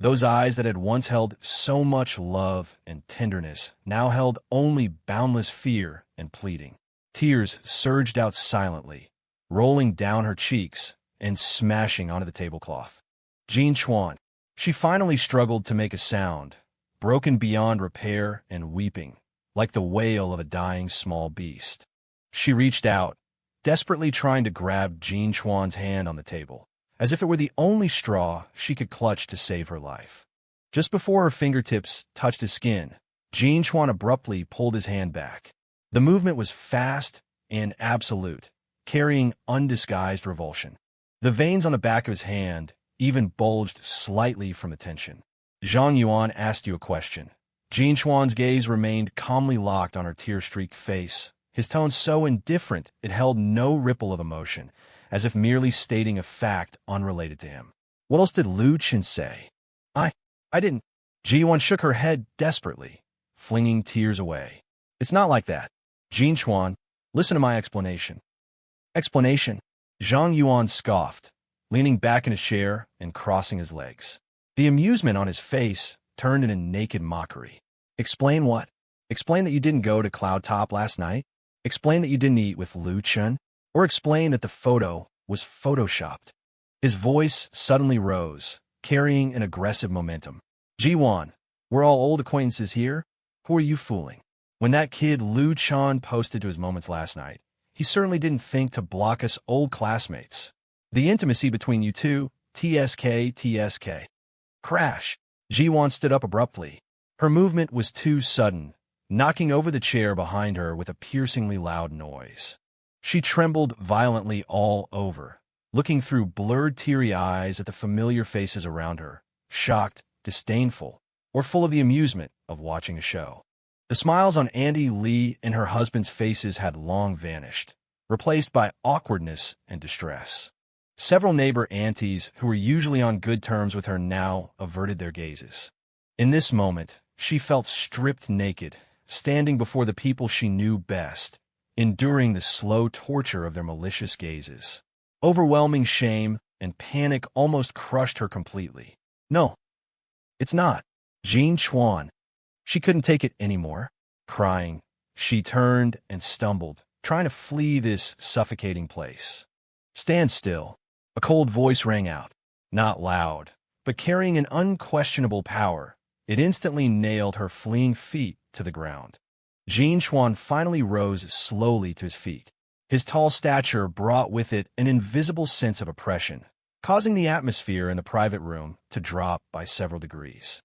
Those eyes that had once held so much love and tenderness now held only boundless fear and pleading. Tears surged out silently, rolling down her cheeks and smashing onto the tablecloth. Jin-chuan. She finally struggled to make a sound, broken beyond repair and weeping, like the wail of a dying small beast. She reached out, desperately trying to grab Jin-chuan's hand on the table, as if it were the only straw she could clutch to save her life. Just before her fingertips touched his skin, Jin-chuan abruptly pulled his hand back. The movement was fast and absolute, carrying undisguised revulsion. The veins on the back of his hand even bulged slightly from the tension. "Zhang Yuan asked you a question." Jin-chuan's gaze remained calmly locked on her tear-streaked face, his tone so indifferent it held no ripple of emotion, as if merely stating a fact unrelated to him. "What else did Lu Chen say?" I didn't." Ji-won shook her head desperately, flinging tears away. "It's not like that. Jin-chuan, listen to my explanation." "Explanation?" Zhang Yuan scoffed, leaning back in his chair and crossing his legs. The amusement on his face turned into naked mockery. "Explain what? Explain that you didn't go to Cloud Top last night? Explain that you didn't eat with Lu Chen? Or explain that the photo was photoshopped?" His voice suddenly rose, carrying an aggressive momentum. "Ji-won, we're all old acquaintances here. Who are you fooling? When that kid Lu Chen posted to his moments last night, he certainly didn't think to block us old classmates. The intimacy between you two, TSK. Crash." Ji-won stood up abruptly. Her movement was too sudden, knocking over the chair behind her with a piercingly loud noise. She trembled violently all over, looking through blurred, teary eyes at the familiar faces around her, shocked, disdainful, or full of the amusement of watching a show. The smiles on Andy Lee and her husband's faces had long vanished, replaced by awkwardness and distress. Several neighbor aunties who were usually on good terms with her now averted their gazes. In this moment, she felt stripped naked, standing before the people she knew best, enduring the slow torture of their malicious gazes. Overwhelming shame and panic almost crushed her completely. "No, it's not. Jin-chuan." She couldn't take it anymore. Crying, she turned and stumbled, trying to flee this suffocating place. "Stand still." A cold voice rang out, not loud, but carrying an unquestionable power. It instantly nailed her fleeing feet to the ground. Jean Chuan finally rose slowly to his feet. His tall stature brought with it an invisible sense of oppression, causing the atmosphere in the private room to drop by several degrees.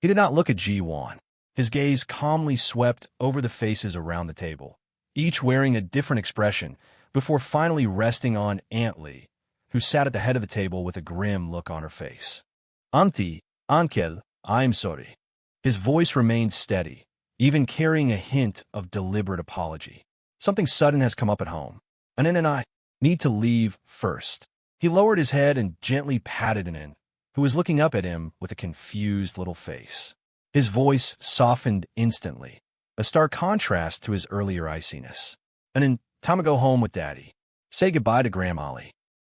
He did not look at Ji Wan. His gaze calmly swept over the faces around the table, each wearing a different expression, before finally resting on Aunt Lee, who sat at the head of the table with a grim look on her face. Auntie, Ankel, I'm sorry. His voice remained steady, even carrying a hint of deliberate apology. Something sudden has come up at home. Anin and I need to leave first. He lowered his head and gently patted Anin, who was looking up at him with a confused little face. His voice softened instantly, a stark contrast to his earlier iciness. Anin, time to go home with Daddy. Say goodbye to Grandma Lee.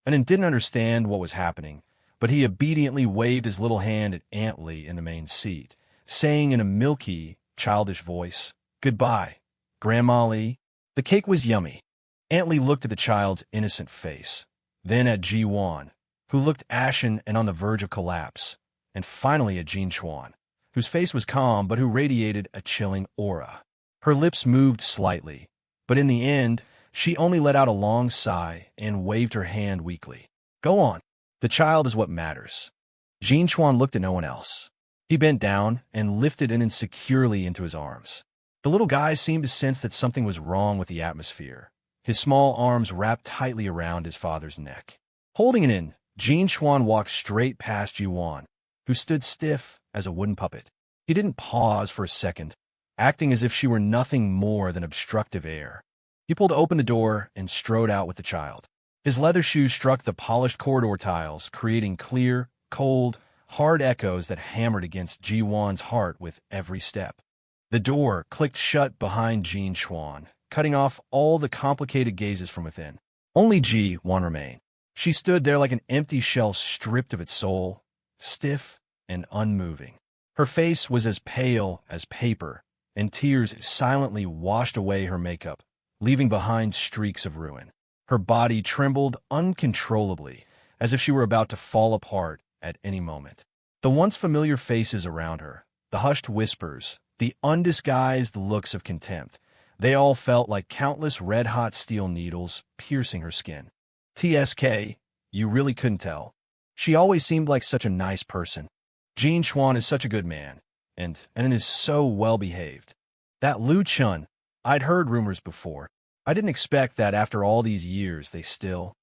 Anin didn't understand what was happening, but he obediently waved his little hand at Aunt Lee in the main seat, saying in a milky, childish voice, "Goodbye, Grandma Lee." The cake was yummy. Aunt Lee looked at the child's innocent face, then at Ji Wan, who looked ashen and on the verge of collapse, and finally at Jean Chuan, whose face was calm but who radiated a chilling aura. Her lips moved slightly, but in the end, she only let out a long sigh and waved her hand weakly. "Go on. The child is what matters." Jean Chuan looked at no one else. He bent down and lifted Anin securely into his arms. The little guy seemed to sense that something was wrong with the atmosphere. His small arms wrapped tightly around his father's neck. Holding Anin, Jean Chuan walked straight past Ji Wan, who stood stiff as a wooden puppet. He didn't pause for a second, acting as if she were nothing more than obstructive air. He pulled open the door and strode out with the child. His leather shoes struck the polished corridor tiles, creating clear, cold, hard echoes that hammered against Ji Wan's heart with every step. The door clicked shut behind Jean Chuan, cutting off all the complicated gazes from within. Only Ji Wan remained. She stood there like an empty shell stripped of its soul, stiff and unmoving. Her face was as pale as paper, and tears silently washed away her makeup, leaving behind streaks of ruin. Her body trembled uncontrollably, as if she were about to fall apart at any moment. The once familiar faces around her, the hushed whispers, the undisguised looks of contempt, they all felt like countless red-hot steel needles piercing her skin. TSK, you really couldn't tell. She always seemed like such a nice person. Jean Chuan is such a good man, and is so well-behaved. That Lu Chun, I'd heard rumors before. I didn't expect that after all these years they still...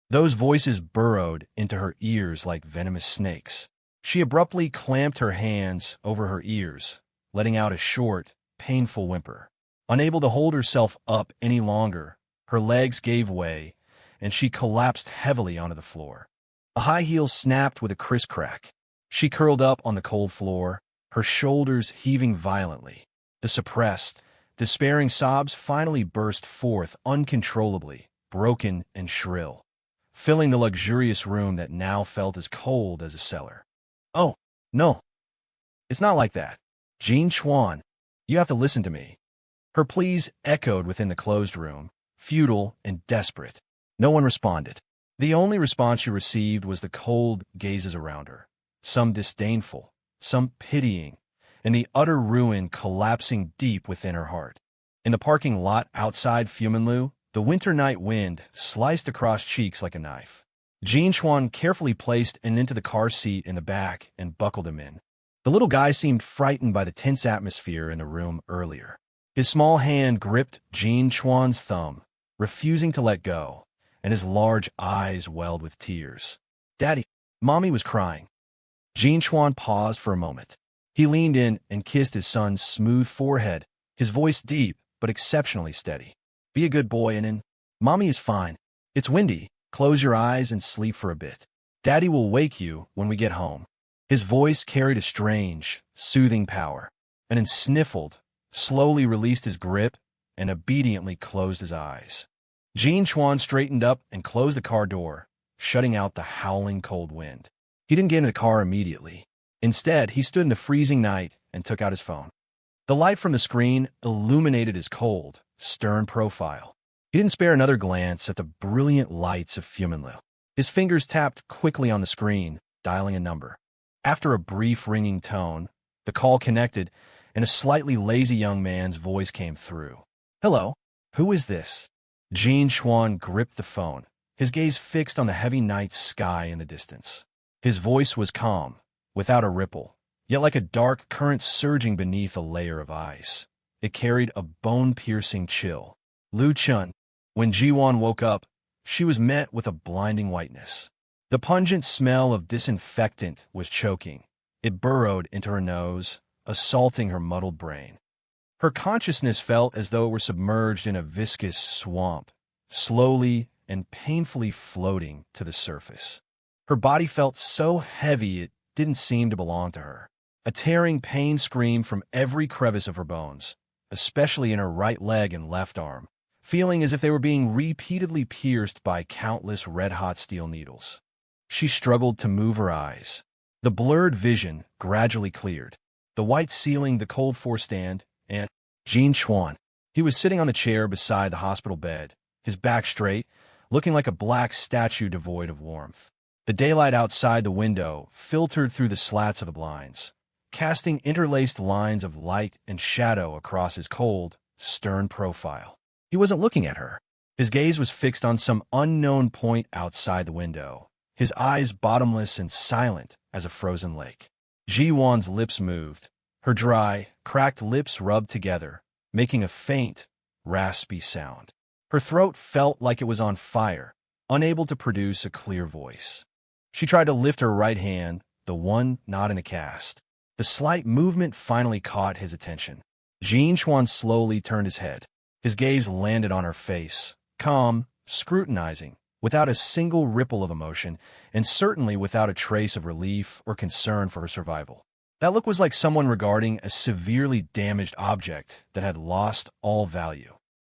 Those voices burrowed into her ears like venomous snakes. She abruptly clamped her hands over her ears, letting out a short, painful whimper. Unable to hold herself up any longer, her legs gave way, and she collapsed heavily onto the floor. A high heel snapped with a crisp crack. She curled up on the cold floor, her shoulders heaving violently. The suppressed, despairing sobs finally burst forth uncontrollably, broken and shrill, filling the luxurious room that now felt as cold as a cellar. "Oh, no. It's not like that. Jean Chuan, you have to listen to me." Her pleas echoed within the closed room, futile and desperate. No one responded. The only response she received was the cold gazes around her, some disdainful, some pitying, and the utter ruin collapsing deep within her heart. In the parking lot outside Fuminlu, the winter night wind sliced across cheeks like a knife. Jean Chuan carefully placed Anin into the car seat in the back and buckled him in. The little guy seemed frightened by the tense atmosphere in the room earlier. His small hand gripped Jean Chuan's thumb, refusing to let go, and his large eyes welled with tears. "Daddy, Mommy was crying." Jean Chuan paused for a moment. He leaned in and kissed his son's smooth forehead, his voice deep but exceptionally steady. "Be a good boy, Anin. Mommy is fine. It's windy. Close your eyes and sleep for a bit. Daddy will wake you when we get home." His voice carried a strange, soothing power. Anin sniffled, slowly released his grip, and obediently closed his eyes. Jean Chuan straightened up and closed the car door, shutting out the howling cold wind. He didn't get into the car immediately. Instead, he stood in the freezing night and took out his phone. The light from the screen illuminated his cold, stern profile. He didn't spare another glance at the brilliant lights of Fuminlu. His fingers tapped quickly on the screen, dialing a number. After a brief ringing tone, the call connected, and a slightly lazy young man's voice came through. "Hello, who is this?" Jean Chuan gripped the phone, his gaze fixed on the heavy night sky in the distance. His voice was calm, without a ripple, yet like a dark current surging beneath a layer of ice. It carried a bone-piercing chill. "Lu Chun." When Ji-won woke up, she was met with a blinding whiteness. The pungent smell of disinfectant was choking. It burrowed into her nose, assaulting her muddled brain. Her consciousness felt as though it were submerged in a viscous swamp, slowly and painfully floating to the surface. Her body felt so heavy it didn't seem to belong to her. A tearing pain screamed from every crevice of her bones, especially in her right leg and left arm, feeling as if they were being repeatedly pierced by countless red-hot steel needles. She struggled to move her eyes. The blurred vision gradually cleared. The white ceiling, the cold floor stand, and Jean Chuan. He was sitting on the chair beside the hospital bed, his back straight, looking like a black statue devoid of warmth. The daylight outside the window filtered through the slats of the blinds, casting interlaced lines of light and shadow across his cold, stern profile. He wasn't looking at her. His gaze was fixed on some unknown point outside the window, his eyes bottomless and silent as a frozen lake. Ji-won's lips moved. Her dry, cracked lips rubbed together, making a faint, raspy sound. Her throat felt like it was on fire, unable to produce a clear voice. She tried to lift her right hand, the one not in a cast. The slight movement finally caught his attention. Jean Chuan slowly turned his head. His gaze landed on her face, calm, scrutinizing, without a single ripple of emotion, and certainly without a trace of relief or concern for her survival. That look was like someone regarding a severely damaged object that had lost all value.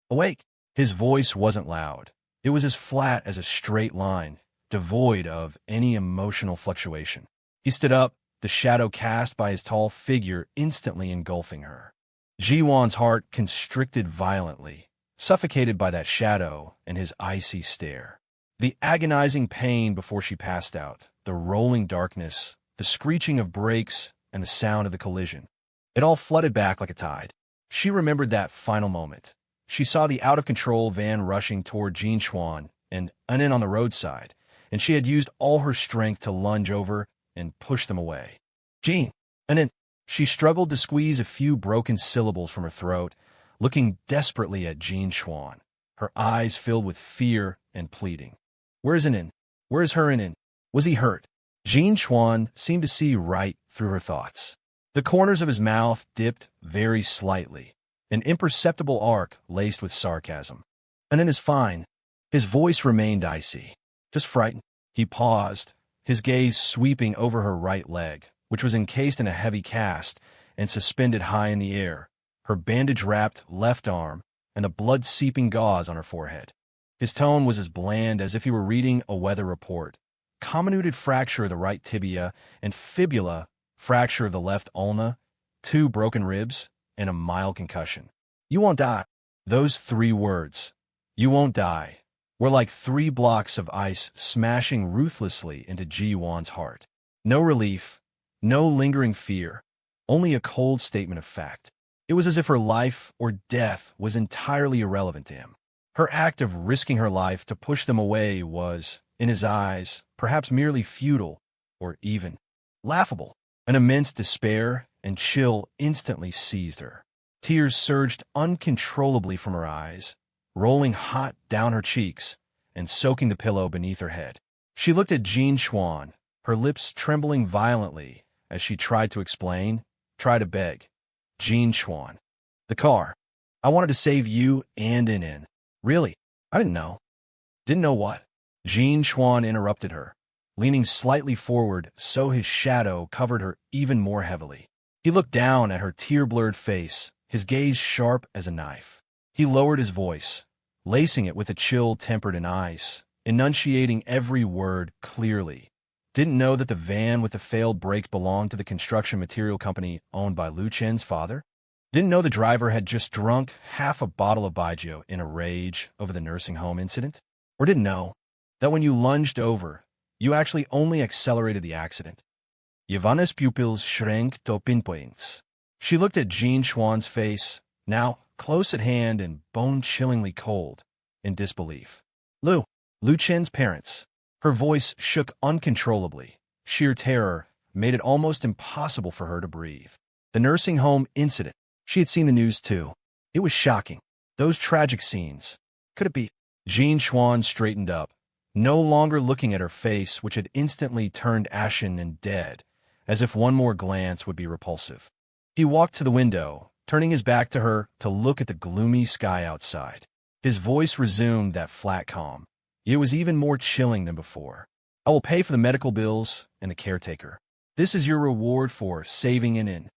"Awake!" His voice wasn't loud. It was as flat as a straight line, devoid of any emotional fluctuation. He stood up, the shadow cast by his tall figure instantly engulfing her. Ji-won's heart constricted violently, suffocated by that shadow and his icy stare. The agonizing pain before she passed out, the rolling darkness, the screeching of brakes, and the sound of the collision. It all flooded back like a tide. She remembered that final moment. She saw the out-of-control van rushing toward Jean Chuan and in on the roadside, and she had used all her strength to lunge over and push them away. "Jean!" And then she struggled to squeeze a few broken syllables from her throat, looking desperately at Jean Chuan, her eyes filled with fear and pleading. "Where is Inin? Where is her Inin? Was he hurt?" Jean Chuan seemed to see right through her thoughts. The corners of his mouth dipped very slightly, an imperceptible arc laced with sarcasm. "Inin is fine." His voice remained icy. "Just frightened." He paused, his gaze sweeping over her right leg, which was encased in a heavy cast and suspended high in the air, her bandage-wrapped left arm, and the blood-seeping gauze on her forehead. His tone was as bland as if he were reading a weather report. Comminuted fracture of the right tibia and fibula, fracture of the left ulna, 2 broken ribs, and a mild concussion. "You won't die." Those 3 words, "you won't die," were like 3 blocks of ice smashing ruthlessly into Ji-won's heart. No relief, no lingering fear, only a cold statement of fact. It was as if her life or death was entirely irrelevant to him. Her act of risking her life to push them away was, in his eyes, perhaps merely futile, or even laughable. An immense despair and chill instantly seized her. Tears surged uncontrollably from her eyes, rolling hot down her cheeks and soaking the pillow beneath her head. She looked at Jean Chuan, her lips trembling violently as she tried to explain, tried to beg. "Jean Chuan. The car. I wanted to save you and Inin. Really? I didn't know." "Didn't know what?" Jean Chuan interrupted her, leaning slightly forward so his shadow covered her even more heavily. He looked down at her tear-blurred face, his gaze sharp as a knife. He lowered his voice, lacing it with a chill tempered in ice, enunciating every word clearly. "Didn't know that the van with the failed brakes belonged to the construction material company owned by Lu Chen's father? Didn't know the driver had just drunk half a bottle of baijiu in a rage over the nursing home incident? Or didn't know that when you lunged over, you actually only accelerated the accident?" Yvonne's pupils shrank to pinpoints. She looked at Jean Schwann's face, now close at hand and bone-chillingly cold, in disbelief. Lu Chen's parents. Her voice shook uncontrollably. Sheer terror made it almost impossible for her to breathe. The nursing home incident. She had seen the news too. It was shocking. Those tragic scenes. Could it be? Jean Schwann straightened up, no longer looking at her face, which had instantly turned ashen and dead, as if one more glance would be repulsive. He walked to the window, turning his back to her to look at the gloomy sky outside. His voice resumed that flat calm. It was even more chilling than before. I will pay for the medical bills and the caretaker. This is your reward for saving an inn.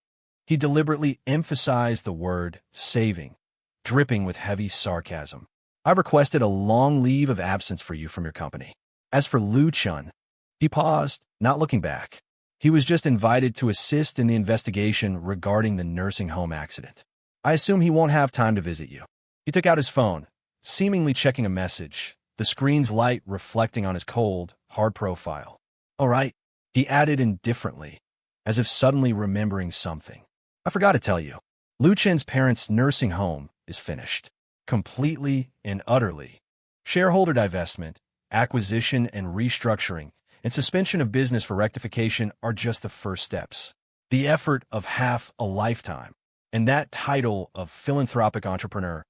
He deliberately emphasized the word saving, dripping with heavy sarcasm. I've requested a long leave of absence for you from your company. As for Lu Chun, he paused, not looking back. He was just invited to assist in the investigation regarding the nursing home accident. I assume he won't have time to visit you. He took out his phone, seemingly checking a message, the screen's light reflecting on his cold, hard profile. All right, he added indifferently, as if suddenly remembering something. I forgot to tell you, Lu Chen's parents' nursing home is finished. Completely and utterly. Shareholder divestment, acquisition and restructuring, and suspension of business for rectification are just the first steps. The effort of half a lifetime, and that title of philanthropic entrepreneur.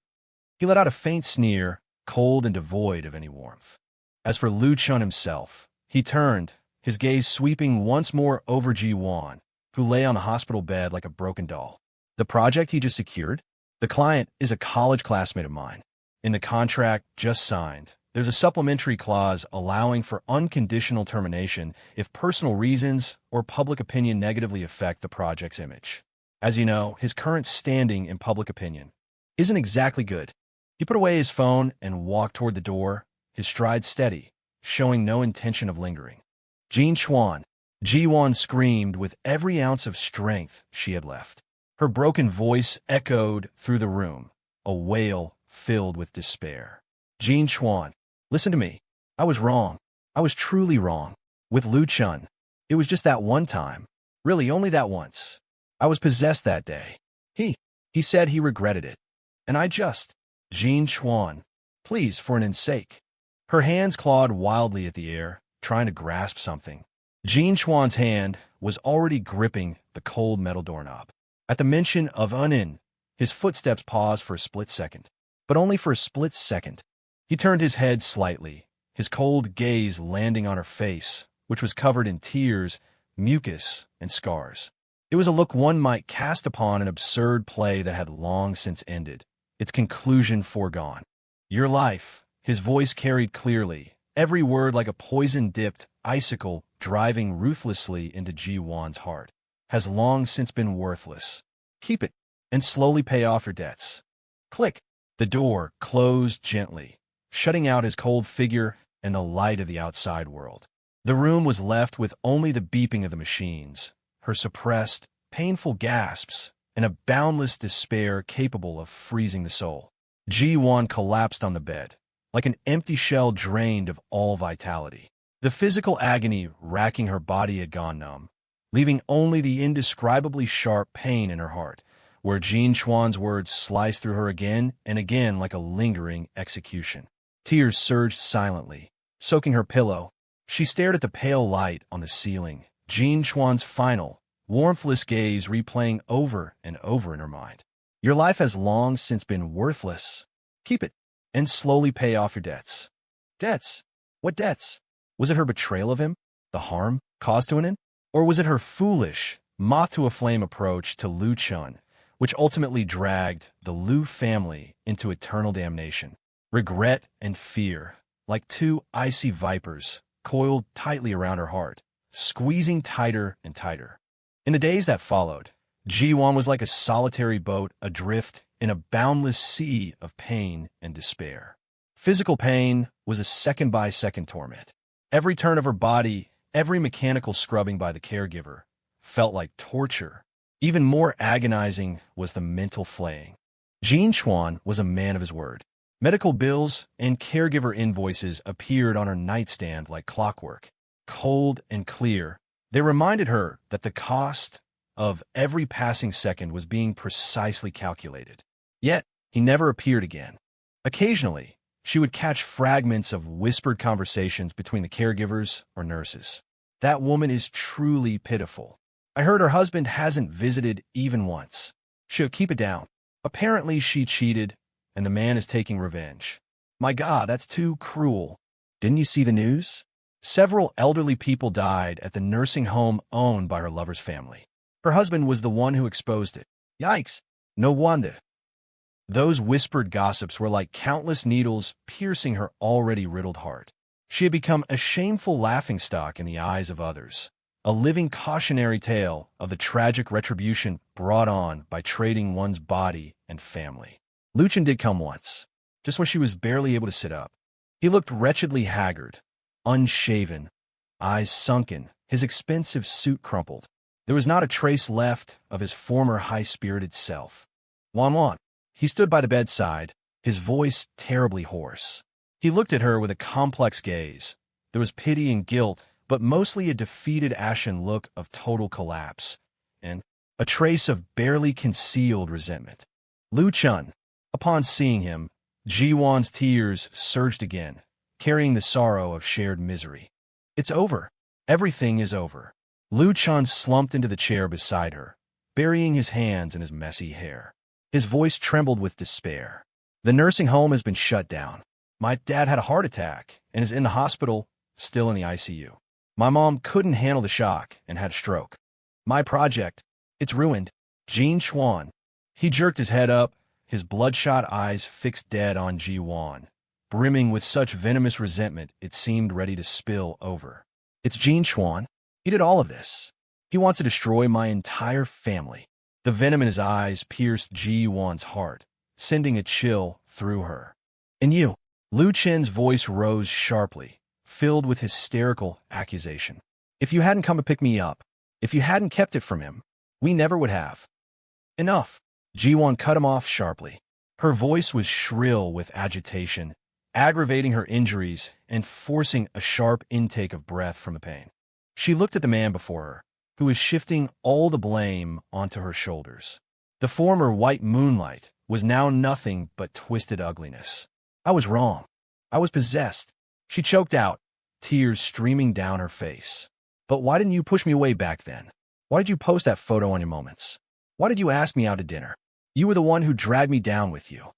He let out a faint sneer, cold and devoid of any warmth. As for Lu Chun himself, he turned, his gaze sweeping once more over Ji Wan, who lay on the hospital bed like a broken doll. The project he just secured? The client is a college classmate of mine. In the contract just signed, there's a supplementary clause allowing for unconditional termination if personal reasons or public opinion negatively affect the project's image. As you know, his current standing in public opinion isn't exactly good. He put away his phone and walked toward the door, his stride steady, showing no intention of lingering. Jean Schwann. Ji Wan screamed with every ounce of strength she had left. Her broken voice echoed through the room, a wail filled with despair. Jean Schwann, listen to me. I was wrong. I was truly wrong. With Lu Chun. It was just that one time. Really, only that once. I was possessed that day. He said he regretted it. And I just... Jean Schwann, please, for an inn's sake. Her hands clawed wildly at the air, trying to grasp something. Jean Schwann's hand was already gripping the cold metal doorknob. At the mention of an inn, his footsteps paused for a split second. But only for a split second. He turned his head slightly, his cold gaze landing on her face, which was covered in tears, mucus, and scars. It was a look one might cast upon an absurd play that had long since ended, its conclusion foregone. Your life, his voice carried clearly, every word like a poison-dipped icicle driving ruthlessly into Ji Wan's heart, has long since been worthless. Keep it, and slowly pay off your debts. Click. The door closed gently, shutting out his cold figure and the light of the outside world. The room was left with only the beeping of the machines, her suppressed, painful gasps, and a boundless despair capable of freezing the soul. Ji Wan collapsed on the bed, like an empty shell drained of all vitality. The physical agony racking her body had gone numb, leaving only the indescribably sharp pain in her heart, where Jean Schwann's words sliced through her again and again like a lingering execution. Tears surged silently, soaking her pillow. She stared at the pale light on the ceiling, Jean Schwann's final, warmthless gaze replaying over and over in her mind. Your life has long since been worthless. Keep it, and slowly pay off your debts. Debts? What debts? Was it her betrayal of him? The harm caused to an inn? Or was it her foolish, moth-to-a-flame approach to Lu Chun, which ultimately dragged the Lu family into eternal damnation? Regret and fear, like two icy vipers, coiled tightly around her heart, squeezing tighter and tighter. In the days that followed, Ji Wan was like a solitary boat adrift in a boundless sea of pain and despair. Physical pain was a second-by-second torment. Every turn of her body, every mechanical scrubbing by the caregiver, felt like torture. Even more agonizing was the mental flaying. Jean Schwann was a man of his word. Medical bills and caregiver invoices appeared on her nightstand like clockwork. Cold and clear, they reminded her that the cost of every passing second was being precisely calculated. Yet, he never appeared again. Occasionally, she would catch fragments of whispered conversations between the caregivers or nurses. That woman is truly pitiful. I heard her husband hasn't visited even once. She'll keep it down. Apparently, she cheated, and the man is taking revenge. My God, that's too cruel. Didn't you see the news? Several elderly people died at the nursing home owned by her lover's family. Her husband was the one who exposed it. Yikes! No wonder. Those whispered gossips were like countless needles piercing her already riddled heart. She had become a shameful laughingstock in the eyes of others, a living cautionary tale of the tragic retribution brought on by trading one's body and family. Lucien did come once, just when she was barely able to sit up. He looked wretchedly haggard, unshaven, eyes sunken, his expensive suit crumpled. There was not a trace left of his former high-spirited self. Wan. He stood by the bedside, his voice terribly hoarse. He looked at her with a complex gaze. There was pity and guilt, but mostly a defeated ashen look of total collapse, and a trace of barely concealed resentment. Lucien. Upon seeing him, Ji-won's tears surged again, carrying the sorrow of shared misery. It's over. Everything is over. Lucien slumped into the chair beside her, burying his hands in his messy hair. His voice trembled with despair. The nursing home has been shut down. My dad had a heart attack and is in the hospital, still in the ICU. My mom couldn't handle the shock and had a stroke. My project, it's ruined. Jean Chuan. He jerked his head up, his bloodshot eyes fixed dead on Ji-won, brimming with such venomous resentment it seemed ready to spill over. It's Jean Chuan. He did all of this. He wants to destroy my entire family. The venom in his eyes pierced Ji-won's heart, sending a chill through her. And you? Lucien's voice rose sharply, filled with hysterical accusation. If you hadn't come to pick me up, if you hadn't kept it from him, we never would have. Enough. Ji-won cut him off sharply. Her voice was shrill with agitation, aggravating her injuries and forcing a sharp intake of breath from the pain. She looked at the man before her, who was shifting all the blame onto her shoulders. The former white moonlight was now nothing but twisted ugliness. I was wrong. I was possessed. She choked out, tears streaming down her face. But why didn't you push me away back then? Why did you post that photo on your moments? Why did you ask me out to dinner? You were the one who dragged me down with you.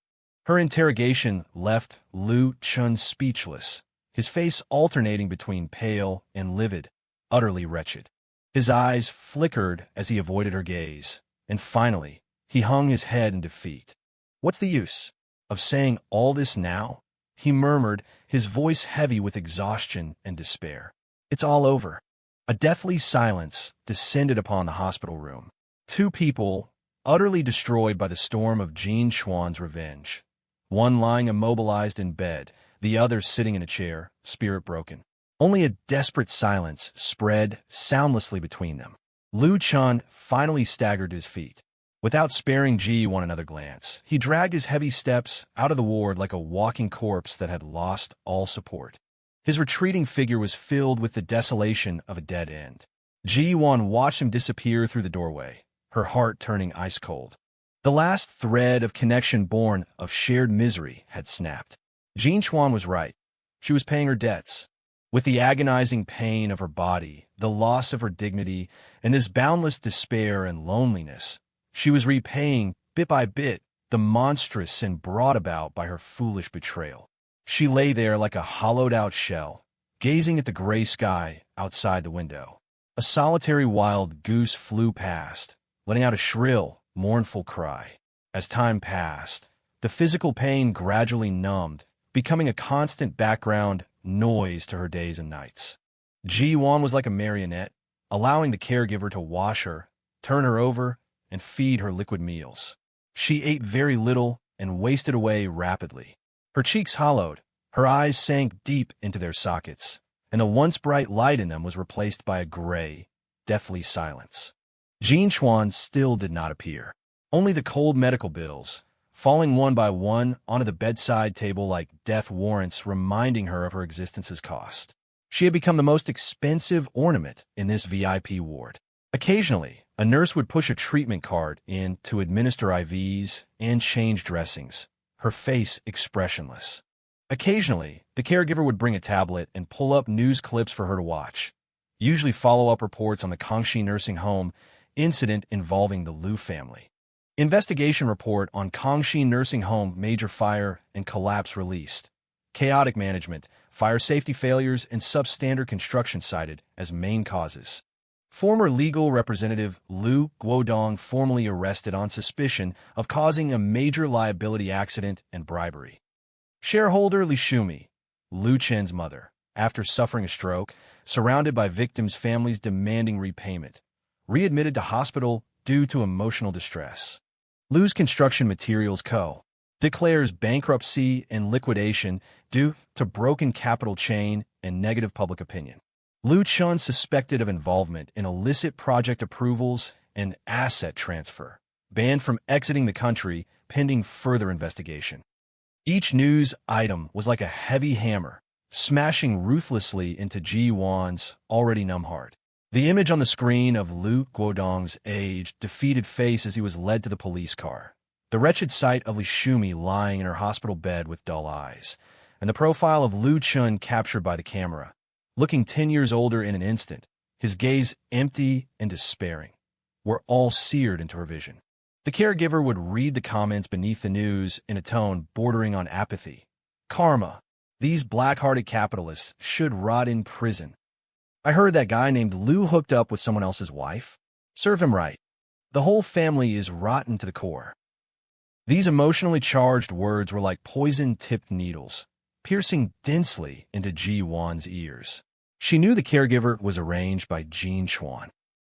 Her interrogation left Lucien speechless, his face alternating between pale and livid, utterly wretched. His eyes flickered as he avoided her gaze, and finally, he hung his head in defeat. What's the use of saying all this now? He murmured, his voice heavy with exhaustion and despair. It's all over. A deathly silence descended upon the hospital room. Two people, utterly destroyed by the storm of Jean Chuan's revenge. One lying immobilized in bed, the other sitting in a chair, spirit broken. Only a desperate silence spread soundlessly between them. Lucien finally staggered to his feet. Without sparing Ji-won another glance, he dragged his heavy steps out of the ward like a walking corpse that had lost all support. His retreating figure was filled with the desolation of a dead end. Ji-won watched him disappear through the doorway, her heart turning ice cold. The last thread of connection born of shared misery had snapped. Jean Chuan was right. She was paying her debts. With the agonizing pain of her body, the loss of her dignity, and this boundless despair and loneliness, she was repaying, bit by bit, the monstrous sin brought about by her foolish betrayal. She lay there like a hollowed-out shell, gazing at the gray sky outside the window. A solitary wild goose flew past, letting out a shrill, mournful cry. As time passed, the physical pain gradually numbed, becoming a constant background noise to her days and nights. Ji-won was like a marionette, allowing the caregiver to wash her, turn her over, and feed her liquid meals. She ate very little and wasted away rapidly. Her cheeks hollowed, her eyes sank deep into their sockets, and the once bright light in them was replaced by a gray, deathly silence. Jean Chuan still did not appear. Only the cold medical bills, falling one by one onto the bedside table like death warrants, reminding her of her existence's cost. She had become the most expensive ornament in this VIP ward. Occasionally, A nurse would push a treatment cart in to administer IVs and change dressings, her face expressionless. Occasionally, the caregiver would bring a tablet and pull up news clips for her to watch, usually follow-up reports on the Kangxi nursing home incident involving the Liu family. Investigation report on Kangxi nursing home major fire and collapse released. Chaotic management, fire safety failures, and substandard construction cited as main causes. Former legal representative Liu Guodong formally arrested on suspicion of causing a major liability accident and bribery. Shareholder Li Shumi, Liu Chen's mother, after suffering a stroke, surrounded by victims' families demanding repayment, readmitted to hospital due to emotional distress. Liu's Construction Materials Co. declares bankruptcy and liquidation due to broken capital chain and negative public opinion. Liu Chun suspected of involvement in illicit project approvals and asset transfer, banned from exiting the country pending further investigation. Each news item was like a heavy hammer, smashing ruthlessly into Ji Wan's already numb heart. The image on the screen of Liu Guodong's aged, defeated face as he was led to the police car, the wretched sight of Li Shumi lying in her hospital bed with dull eyes, and the profile of Liu Chun captured by the camera, looking 10 years older in an instant, his gaze empty and despairing, were all seared into her vision. The caregiver would read the comments beneath the news in a tone bordering on apathy. Karma. These black-hearted capitalists should rot in prison. I heard that guy named Liu hooked up with someone else's wife. Serve him right. The whole family is rotten to the core. These emotionally charged words were like poison-tipped needles, piercing densely into Ji Wan's ears. She knew the caregiver was arranged by Jean Chuan.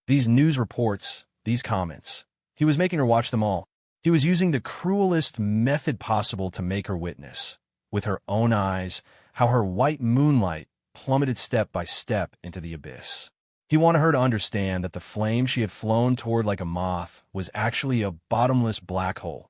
These news reports, these comments, he was making her watch them all. He was using the cruelest method possible to make her witness, with her own eyes, how her white moonlight plummeted step by step into the abyss. He wanted her to understand that the flame she had flown toward like a moth was actually a bottomless black hole,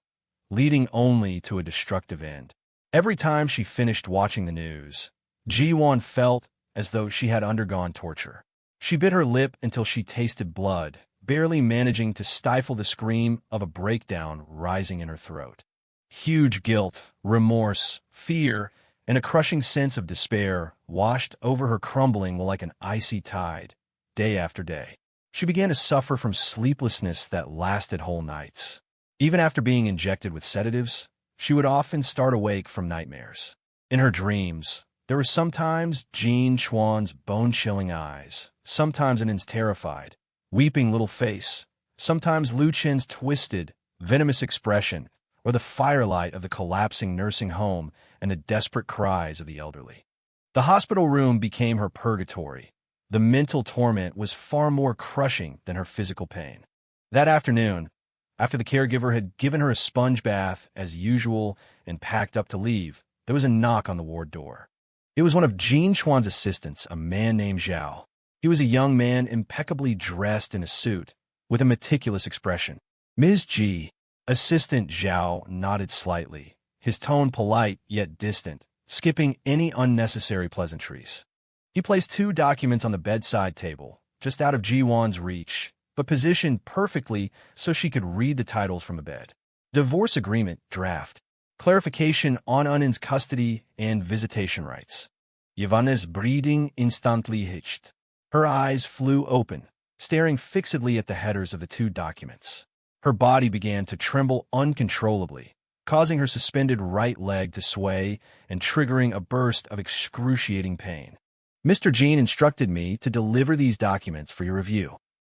leading only to a destructive end. Every time she finished watching the news, Ji Wan felt as though she had undergone torture. She bit her lip until she tasted blood, barely managing to stifle the scream of a breakdown rising in her throat. Huge guilt, remorse, fear, and a crushing sense of despair washed over her, crumbling like an icy tide, day after day. She began to suffer from sleeplessness that lasted whole nights. Even after being injected with sedatives, she would often start awake from nightmares. In her dreams, there were sometimes Jean Chuan's bone-chilling eyes, sometimes Annen's terrified, weeping little face, sometimes Liu Chen's twisted, venomous expression, or the firelight of the collapsing nursing home and the desperate cries of the elderly. The hospital room became her purgatory. The mental torment was far more crushing than her physical pain. That afternoon, after the caregiver had given her a sponge bath as usual and packed up to leave, there was a knock on the ward door. It was one of Jean Chuan's assistants, a man named Zhao. He was a young man impeccably dressed in a suit, with a meticulous expression. Ms. Ji. Assistant Zhao nodded slightly, his tone polite yet distant, skipping any unnecessary pleasantries. He placed 2 documents on the bedside table, just out of Ji Wan's reach, but positioned perfectly so she could read the titles from the bed. Divorce Agreement Draft. Clarification on Annen's custody and visitation rights. Yvonne's breathing instantly hitched. Her eyes flew open, staring fixedly at the headers of the 2 documents. Her body began to tremble uncontrollably, causing her suspended right leg to sway and triggering a burst of excruciating pain. Mr. Jean instructed me to deliver these documents for your review.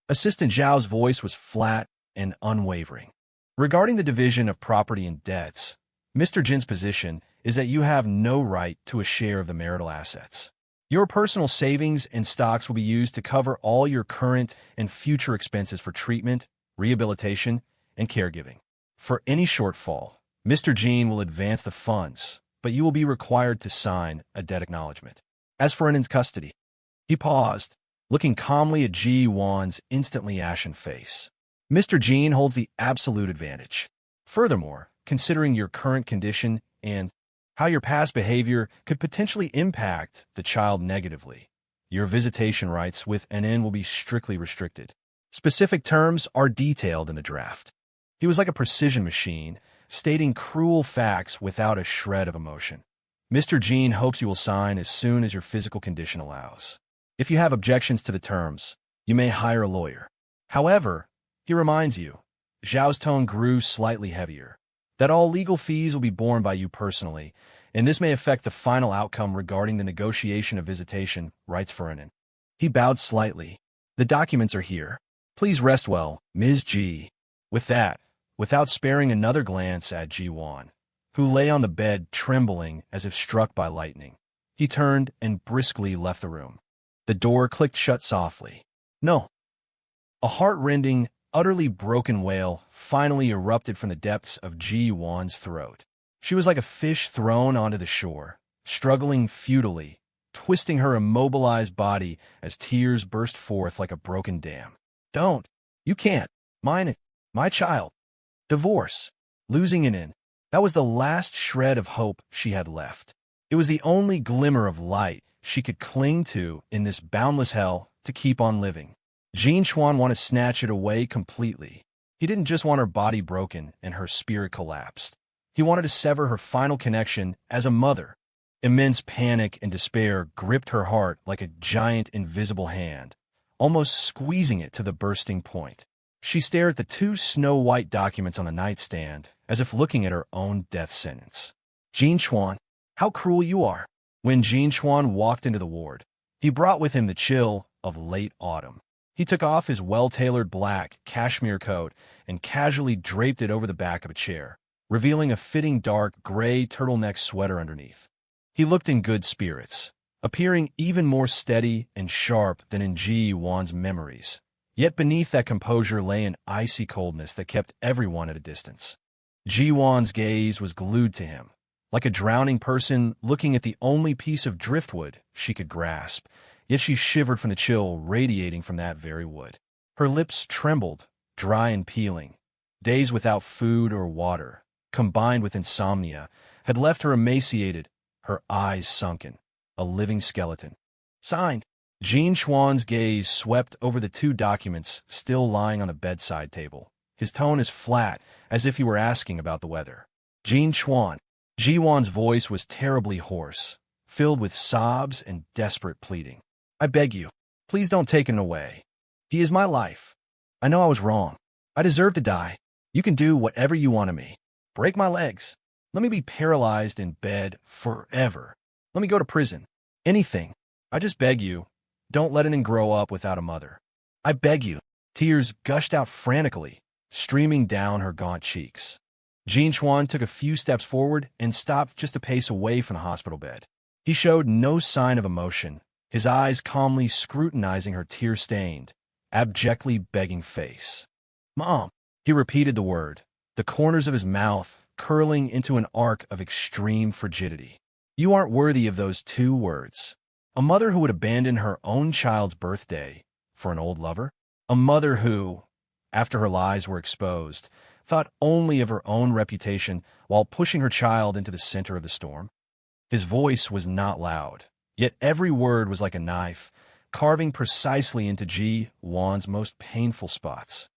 Assistant Zhao's voice was flat and unwavering. Regarding the division of property and debts, Mr. Jin's position is that you have no right to a share of the marital assets. Your personal savings and stocks will be used to cover all your current and future expenses for treatment, rehabilitation, and caregiving. For any shortfall, Mr. Jean will advance the funds, but you will be required to sign a debt acknowledgement. As for Annen's custody, he paused, looking calmly at Ji Wan's instantly ashen face. Mr. Jean holds the absolute advantage. Furthermore, considering your current condition and how your past behavior could potentially impact the child negatively, your visitation rights with Annen will be strictly restricted. Specific terms are detailed in the draft. He was like a precision machine, stating cruel facts without a shred of emotion. Mr. Jean hopes you will sign as soon as your physical condition allows. If you have objections to the terms, you may hire a lawyer. However, he reminds you, Zhao's tone grew slightly heavier, that all legal fees will be borne by you personally, and this may affect the final outcome regarding the negotiation of visitation rights for Anan. He bowed slightly. The documents are here. Please rest well, Ms. G. With that, without sparing another glance at Ji Wan, who lay on the bed trembling as if struck by lightning, he turned and briskly left the room. The door clicked shut softly. No. A heart-rending, utterly broken wail finally erupted from the depths of Ji Wan's throat. She was like a fish thrown onto the shore, struggling futilely, twisting her immobilized body as tears burst forth like a broken dam. Don't. You can't. My child. Divorce. Losing it in. That was the last shred of hope she had left. It was the only glimmer of light she could cling to in this boundless hell to keep on living. Jean Chuan wanted to snatch it away completely. He didn't just want her body broken and her spirit collapsed. He wanted to sever her final connection as a mother. Immense panic and despair gripped her heart like a giant invisible hand, almost squeezing it to the bursting point. She stared at the two snow-white documents on the nightstand, as if looking at her own death sentence. Jean Chuan, how cruel you are. When Jean Chuan walked into the ward, he brought with him the chill of late autumn. He took off his well-tailored black cashmere coat and casually draped it over the back of a chair, revealing a fitting dark gray turtleneck sweater underneath. He looked in good spirits, appearing even more steady and sharp than in Ji Wan's memories. Yet beneath that composure lay an icy coldness that kept everyone at a distance. Ji Wan's gaze was glued to him, like a drowning person looking at the only piece of driftwood she could grasp, yet she shivered from the chill radiating from that very wood. Her lips trembled, dry and peeling. Days without food or water, combined with insomnia, had left her emaciated, her eyes sunken, a living skeleton. Signed. Jean Chuan's gaze swept over the two documents still lying on the bedside table. His tone as flat as if he were asking about the weather. Jean Chuan. Ji Wan's voice was terribly hoarse, filled with sobs and desperate pleading. I beg you, please don't take him away. He is my life. I know I was wrong. I deserve to die. You can do whatever you want of me. Break my legs. Let me be paralyzed in bed forever. Let me go to prison. Anything. I just beg you, don't let him grow up without a mother. I beg you. Tears gushed out frantically, streaming down her gaunt cheeks. Jean Chuan took a few steps forward and stopped just a pace away from the hospital bed. He showed no sign of emotion, his eyes calmly scrutinizing her tear-stained, abjectly begging face. Mom, he repeated the word, the corners of his mouth curling into an arc of extreme frigidity. You aren't worthy of those two words. A mother who would abandon her own child's birthday for an old lover? A mother who, after her lies were exposed, thought only of her own reputation while pushing her child into the center of the storm? His voice was not loud, yet every word was like a knife, carving precisely into Ji Wan's most painful spots.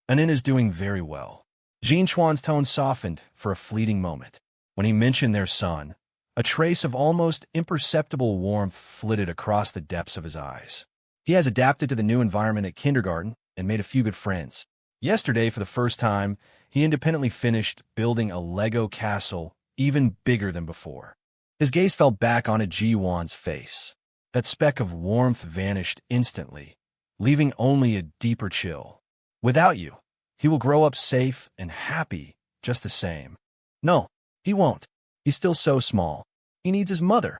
Anin is doing very well. Jean Chuan's tone softened for a fleeting moment. When he mentioned their son, a trace of almost imperceptible warmth flitted across the depths of his eyes. He has adapted to the new environment at kindergarten and made a few good friends. Yesterday, for the first time, he independently finished building a Lego castle even bigger than before. His gaze fell back onto Ji Wan's face. That speck of warmth vanished instantly, leaving only a deeper chill. Without you, he will grow up safe and happy just the same. No, he won't. He's still so small. He needs his mother.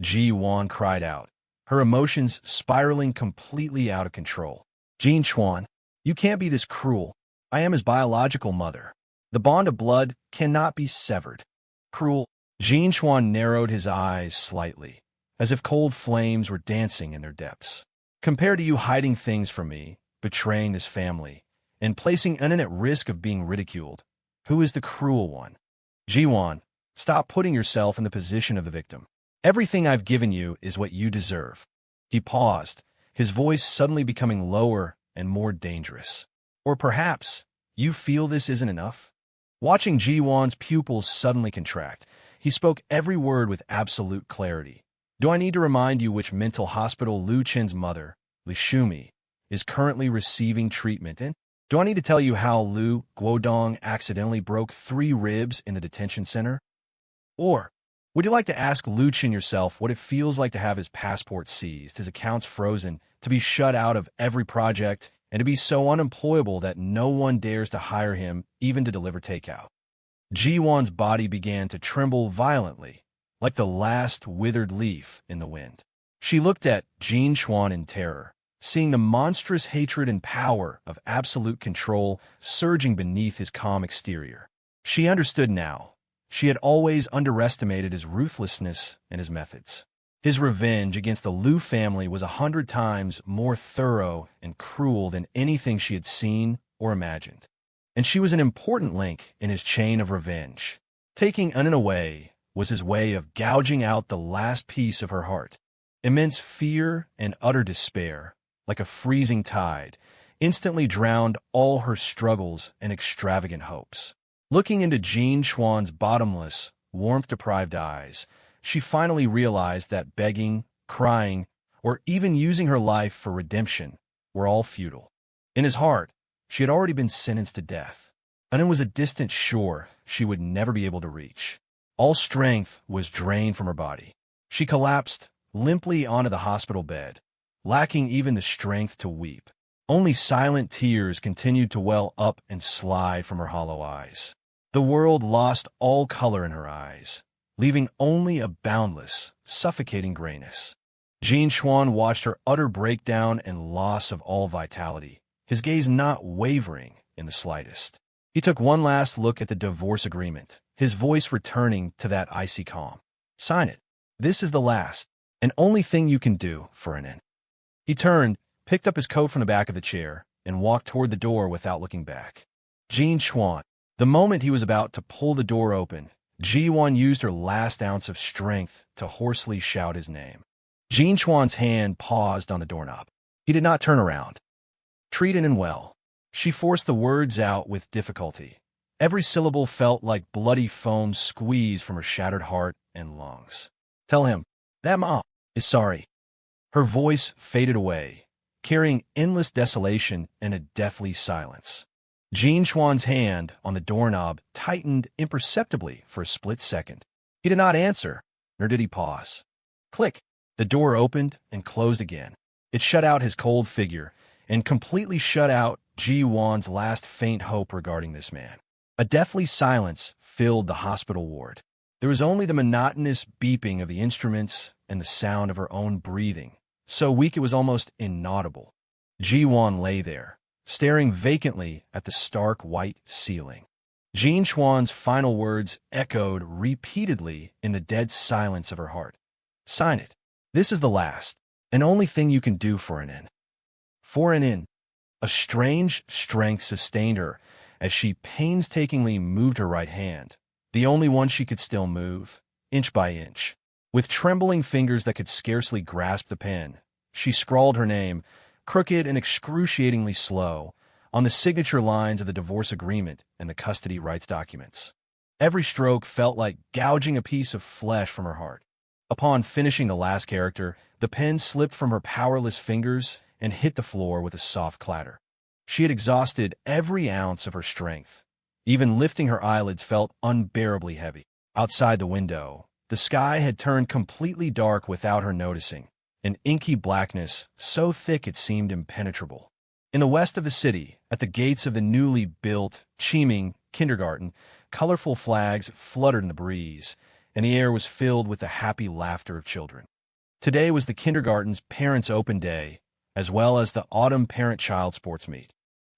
Ji Wan cried out, her emotions spiraling completely out of control. Jean Chuan, you can't be this cruel. I am his biological mother. The bond of blood cannot be severed. Cruel. Jean Chuan narrowed his eyes slightly, as if cold flames were dancing in their depths. Compared to you hiding things from me, betraying this family, and placing Anan at risk of being ridiculed, who is the cruel one? Ji Wan, stop putting yourself in the position of the victim. Everything I've given you is what you deserve. He paused, his voice suddenly becoming lower and more dangerous. Or perhaps you feel this isn't enough? Watching Ji-won's pupils suddenly contract, he spoke every word with absolute clarity. Do I need to remind you which mental hospital Lu Chen's mother, Li Shumi, is currently receiving treatment in? Do I need to tell you how Lu Guodong accidentally broke 3 ribs in the detention center? Or would you like to ask Lu Chen yourself what it feels like to have his passport seized, his accounts frozen, to be shut out of every project, and to be so unemployable that no one dares to hire him even to deliver takeout? Ji-won's body began to tremble violently, like the last withered leaf in the wind. She looked at Jin Chuan in terror, seeing the monstrous hatred and power of absolute control surging beneath his calm exterior. She understood now. She had always underestimated his ruthlessness and his methods. His revenge against the Lu family was 100 times more thorough and cruel than anything she had seen or imagined. And she was an important link in his chain of revenge. Taking Anan away was his way of gouging out the last piece of her heart. Immense fear and utter despair, like a freezing tide, instantly drowned all her struggles and extravagant hopes. Looking into Jin Chuan's bottomless, warmth-deprived eyes, she finally realized that begging, crying, or even using her life for redemption were all futile. In his heart, she had already been sentenced to death, and it was a distant shore she would never be able to reach. All strength was drained from her body. She collapsed limply onto the hospital bed, lacking even the strength to weep. Only silent tears continued to well up and slide from her hollow eyes. The world lost all color in her eyes, leaving only a boundless, suffocating grayness. Jin Chuan watched her utter breakdown and loss of all vitality, his gaze not wavering in the slightest. He took one last look at the divorce agreement, his voice returning to that icy calm. Sign it. This is the last and only thing you can do for an end. He turned, picked up his coat from the back of the chair, and walked toward the door without looking back. Jin Chuan. The moment he was about to pull the door open, Ji-won used her last ounce of strength to hoarsely shout his name. Jin Chuan's hand paused on the doorknob. He did not turn around. Treat and well. She forced the words out with difficulty. Every syllable felt like bloody foam squeezed from her shattered heart and lungs. Tell him that Mom is sorry. Her voice faded away, carrying endless desolation and a deathly silence. Jin Chuan's hand on the doorknob tightened imperceptibly for a split second. He did not answer, nor did he pause. Click! The door opened and closed again. It shut out his cold figure and completely shut out Ji-won's last faint hope regarding this man. A deathly silence filled the hospital ward. There was only the monotonous beeping of the instruments and the sound of her own breathing, so weak it was almost inaudible. Ji-won lay there, staring vacantly at the stark white ceiling. Jin Chuan's final words echoed repeatedly in the dead silence of her heart. Sign it. This is the last and only thing you can do for an end. For an end. A strange strength sustained her as she painstakingly moved her right hand, the only one she could still move, inch by inch. With trembling fingers that could scarcely grasp the pen, she scrawled her name, crooked and excruciatingly slow, on the signature lines of the divorce agreement and the custody rights documents. Every stroke felt like gouging a piece of flesh from her heart. Upon finishing the last character, the pen slipped from her powerless fingers and hit the floor with a soft clatter. She had exhausted every ounce of her strength. Even lifting her eyelids felt unbearably heavy. Outside the window, the sky had turned completely dark without her noticing, an inky blackness so thick it seemed impenetrable. In the west of the city, at the gates of the newly built Qiming kindergarten, colorful flags fluttered in the breeze, and the air was filled with the happy laughter of children. Today was the kindergarten's Parents' Open Day, as well as the autumn parent-child sports meet.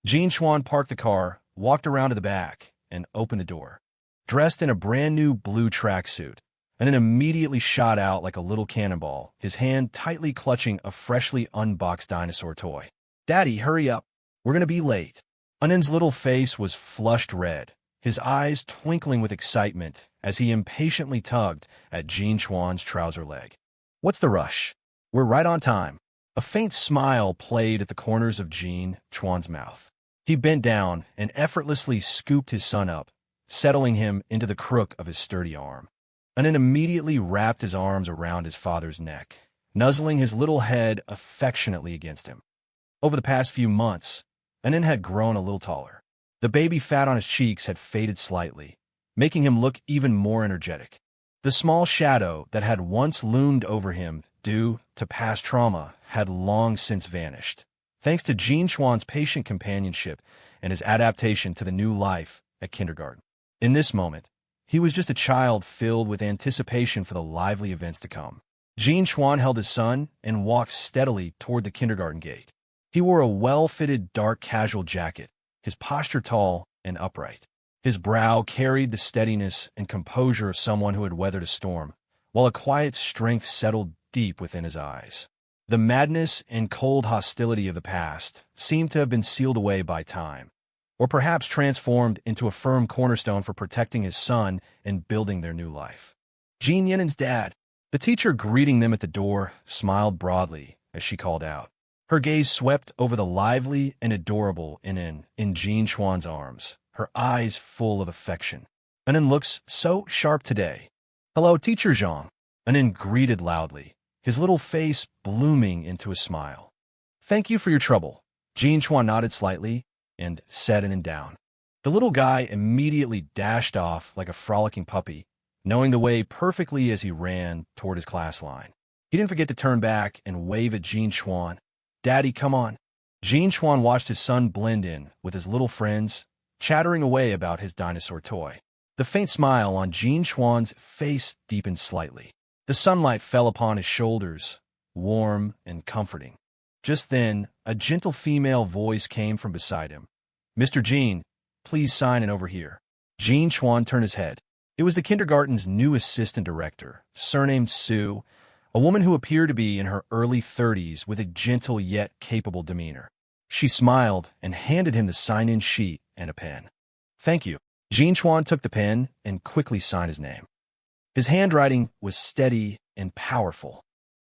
Jin Chuan parked the car, walked around to the back, and opened the door. Dressed in a brand-new blue tracksuit, and then immediately shot out like a little cannonball, his hand tightly clutching a freshly unboxed dinosaur toy. Daddy, hurry up. We're going to be late. Anand's little face was flushed red, his eyes twinkling with excitement as he impatiently tugged at Jin Chuan's trouser leg. What's the rush? We're right on time. A faint smile played at the corners of Jean Chuan's mouth. He bent down and effortlessly scooped his son up, settling him into the crook of his sturdy arm, and then immediately wrapped his arms around his father's neck, nuzzling his little head affectionately against him. Over the past few months, Anin had grown a little taller. The baby fat on his cheeks had faded slightly, making him look even more energetic. The small shadow that had once loomed over him due to past trauma had long since vanished, thanks to Jean Chuan's patient companionship and his adaptation to the new life at kindergarten. In this moment, he was just a child filled with anticipation for the lively events to come. Jean Chuan held his son and walked steadily toward the kindergarten gate. He wore a well-fitted dark casual jacket, his posture tall and upright. His brow carried the steadiness and composure of someone who had weathered a storm, while a quiet strength settled deep within his eyes. The madness and cold hostility of the past seemed to have been sealed away by time, or perhaps transformed into a firm cornerstone for protecting his son and building their new life. Jean Yenin's dad, the teacher greeting them at the door, smiled broadly as she called out. Her gaze swept over the lively and adorable Inen in Jean Chuan's arms, her eyes full of affection. Inen looks so sharp today. Hello, Teacher Zhang. Inen greeted loudly, his little face blooming into a smile. Thank you for your trouble. Jean Chuan nodded slightly and set Inen down. The little guy immediately dashed off like a frolicking puppy, knowing the way perfectly as he ran toward his class line. He didn't forget to turn back and wave at Jean Chuan. Daddy, come on. Jean Chuan watched his son blend in with his little friends, chattering away about his dinosaur toy. The faint smile on Jean Chuan's face deepened slightly. The sunlight fell upon his shoulders, warm and comforting. Just then, a gentle female voice came from beside him. Mr. Jean, please sign in over here. Jean Chuan turned his head. It was the kindergarten's new assistant director, surnamed Sue, a woman who appeared to be in her early 30s with a gentle yet capable demeanor. She smiled and handed him the sign-in sheet and a pen. Thank you. Jean Chuan took the pen and quickly signed his name. His handwriting was steady and powerful.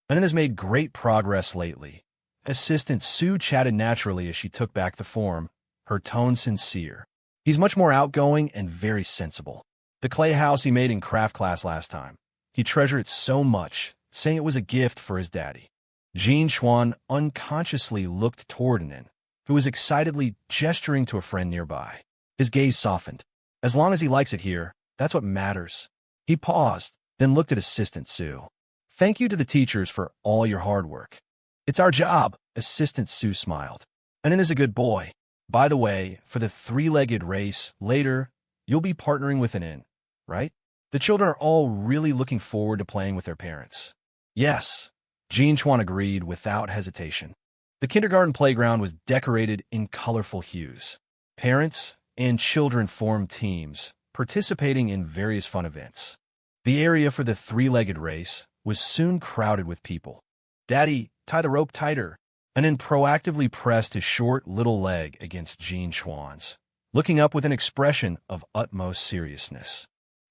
Anin has made great progress lately. Assistant Sue chatted naturally as she took back the form, her tone sincere. He's much more outgoing and very sensible. The clay house he made in craft class last time. He treasured it so much, saying it was a gift for his daddy. Jean Chuan unconsciously looked toward Anin, who was excitedly gesturing to a friend nearby. His gaze softened. As long as he likes it here, that's what matters. He paused, then looked at Assistant Sue. Thank you to the teachers for all your hard work. It's our job, Assistant Sue smiled. Anin is a good boy. By the way, for the three-legged race, later, you'll be partnering with Anin, right? The children are all really looking forward to playing with their parents. Yes, Jean Chuan agreed without hesitation. The kindergarten playground was decorated in colorful hues. Parents and children formed teams, participating in various fun events. The area for the three-legged race was soon crowded with people. Daddy, tie the rope tighter. Anin proactively pressed his short little leg against Jean Chuan's, looking up with an expression of utmost seriousness.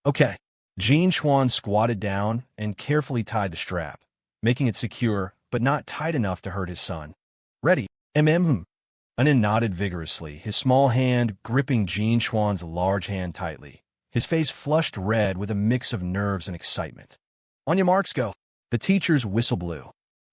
Okay. Jean Chuan squatted down and carefully tied the strap, making it secure but not tight enough to hurt his son. Ready? Anin nodded vigorously, his small hand gripping Jean Chuan's large hand tightly. His face flushed red with a mix of nerves and excitement. On your marks, go. The teacher's whistle blew.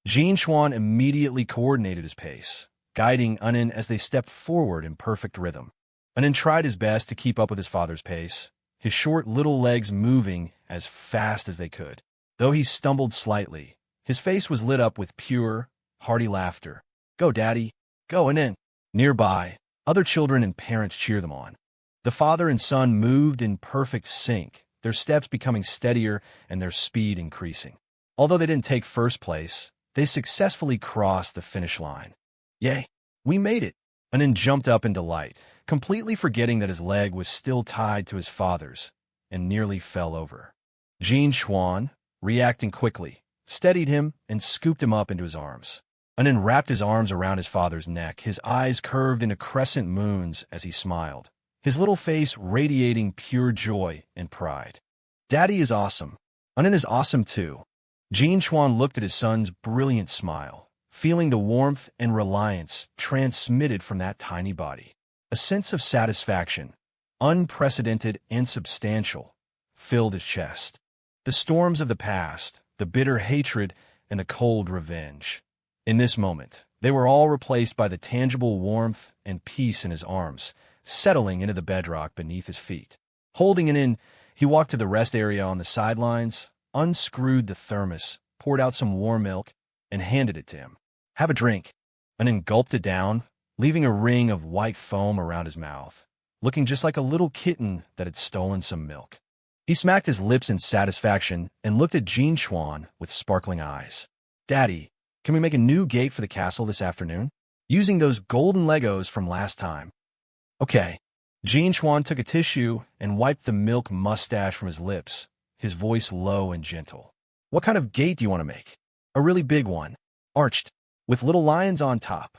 Jean Chuan immediately coordinated his pace, guiding Anin as they stepped forward in perfect rhythm. Anin tried his best to keep up with his father's pace, his short little legs moving as fast as they could. Though he stumbled slightly, his face was lit up with pure, hearty laughter. Go, Daddy. Go, Anin. Nearby, other children and parents cheered them on. The father and son moved in perfect sync, their steps becoming steadier and their speed increasing. Although they didn't take first place, they successfully crossed the finish line. Yay, we made it. Anin jumped up in delight, completely forgetting that his leg was still tied to his father's, and nearly fell over. Jean Chuan, reacting quickly, steadied him and scooped him up into his arms. Anin wrapped his arms around his father's neck, his eyes curved into crescent moons as he smiled, his little face radiating pure joy and pride. Daddy is awesome. Anin is awesome too. Jean Chuan looked at his son's brilliant smile, feeling the warmth and reliance transmitted from that tiny body. A sense of satisfaction, unprecedented and substantial, filled his chest. The storms of the past, the bitter hatred, and the cold revenge. In this moment, they were all replaced by the tangible warmth and peace in his arms, settling into the bedrock beneath his feet. Holding it in, he walked to the rest area on the sidelines, unscrewed the thermos, poured out some warm milk, and handed it to him. "Have a drink," and then gulped it down, leaving a ring of white foam around his mouth, looking just like a little kitten that had stolen some milk. He smacked his lips in satisfaction and looked at Jean Chuan with sparkling eyes. "Daddy, can we make a new gate for the castle this afternoon? Using those golden Legos from last time." "Okay." Jean Chuan took a tissue and wiped the milk mustache from his lips, his voice low and gentle. "What kind of gate do you want to make?" "A really big one, arched, with little lions on top."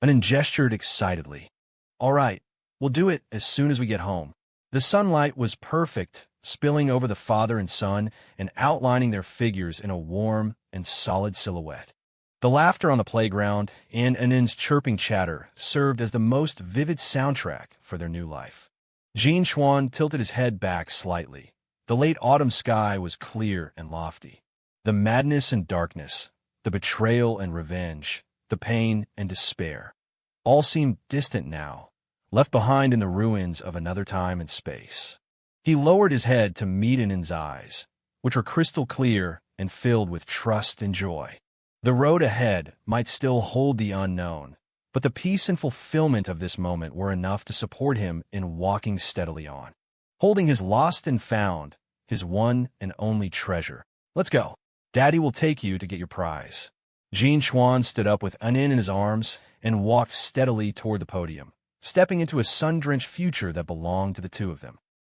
Anin gestured excitedly. "All right, we'll do it as soon as we get home." The sunlight was perfect, spilling over the father and son and outlining their figures in a warm and solid silhouette. The laughter on the playground and Anin's chirping chatter served as the most vivid soundtrack for their new life. Jean Chuan tilted his head back slightly. The late autumn sky was clear and lofty. The madness and darkness, the betrayal and revenge, the pain and despair, all seemed distant now, left behind in the ruins of another time and space. He lowered his head to meet Anin's eyes, which were crystal clear and filled with trust and joy. The road ahead might still hold the unknown, but the peace and fulfillment of this moment were enough to support him in walking steadily on. Holding his lost and found, his one and only treasure. "Let's go. Daddy will take you to get your prize." Jean Chuan stood up with Anin in his arms and walked steadily toward the podium, stepping into a sun-drenched future that belonged to the two of them.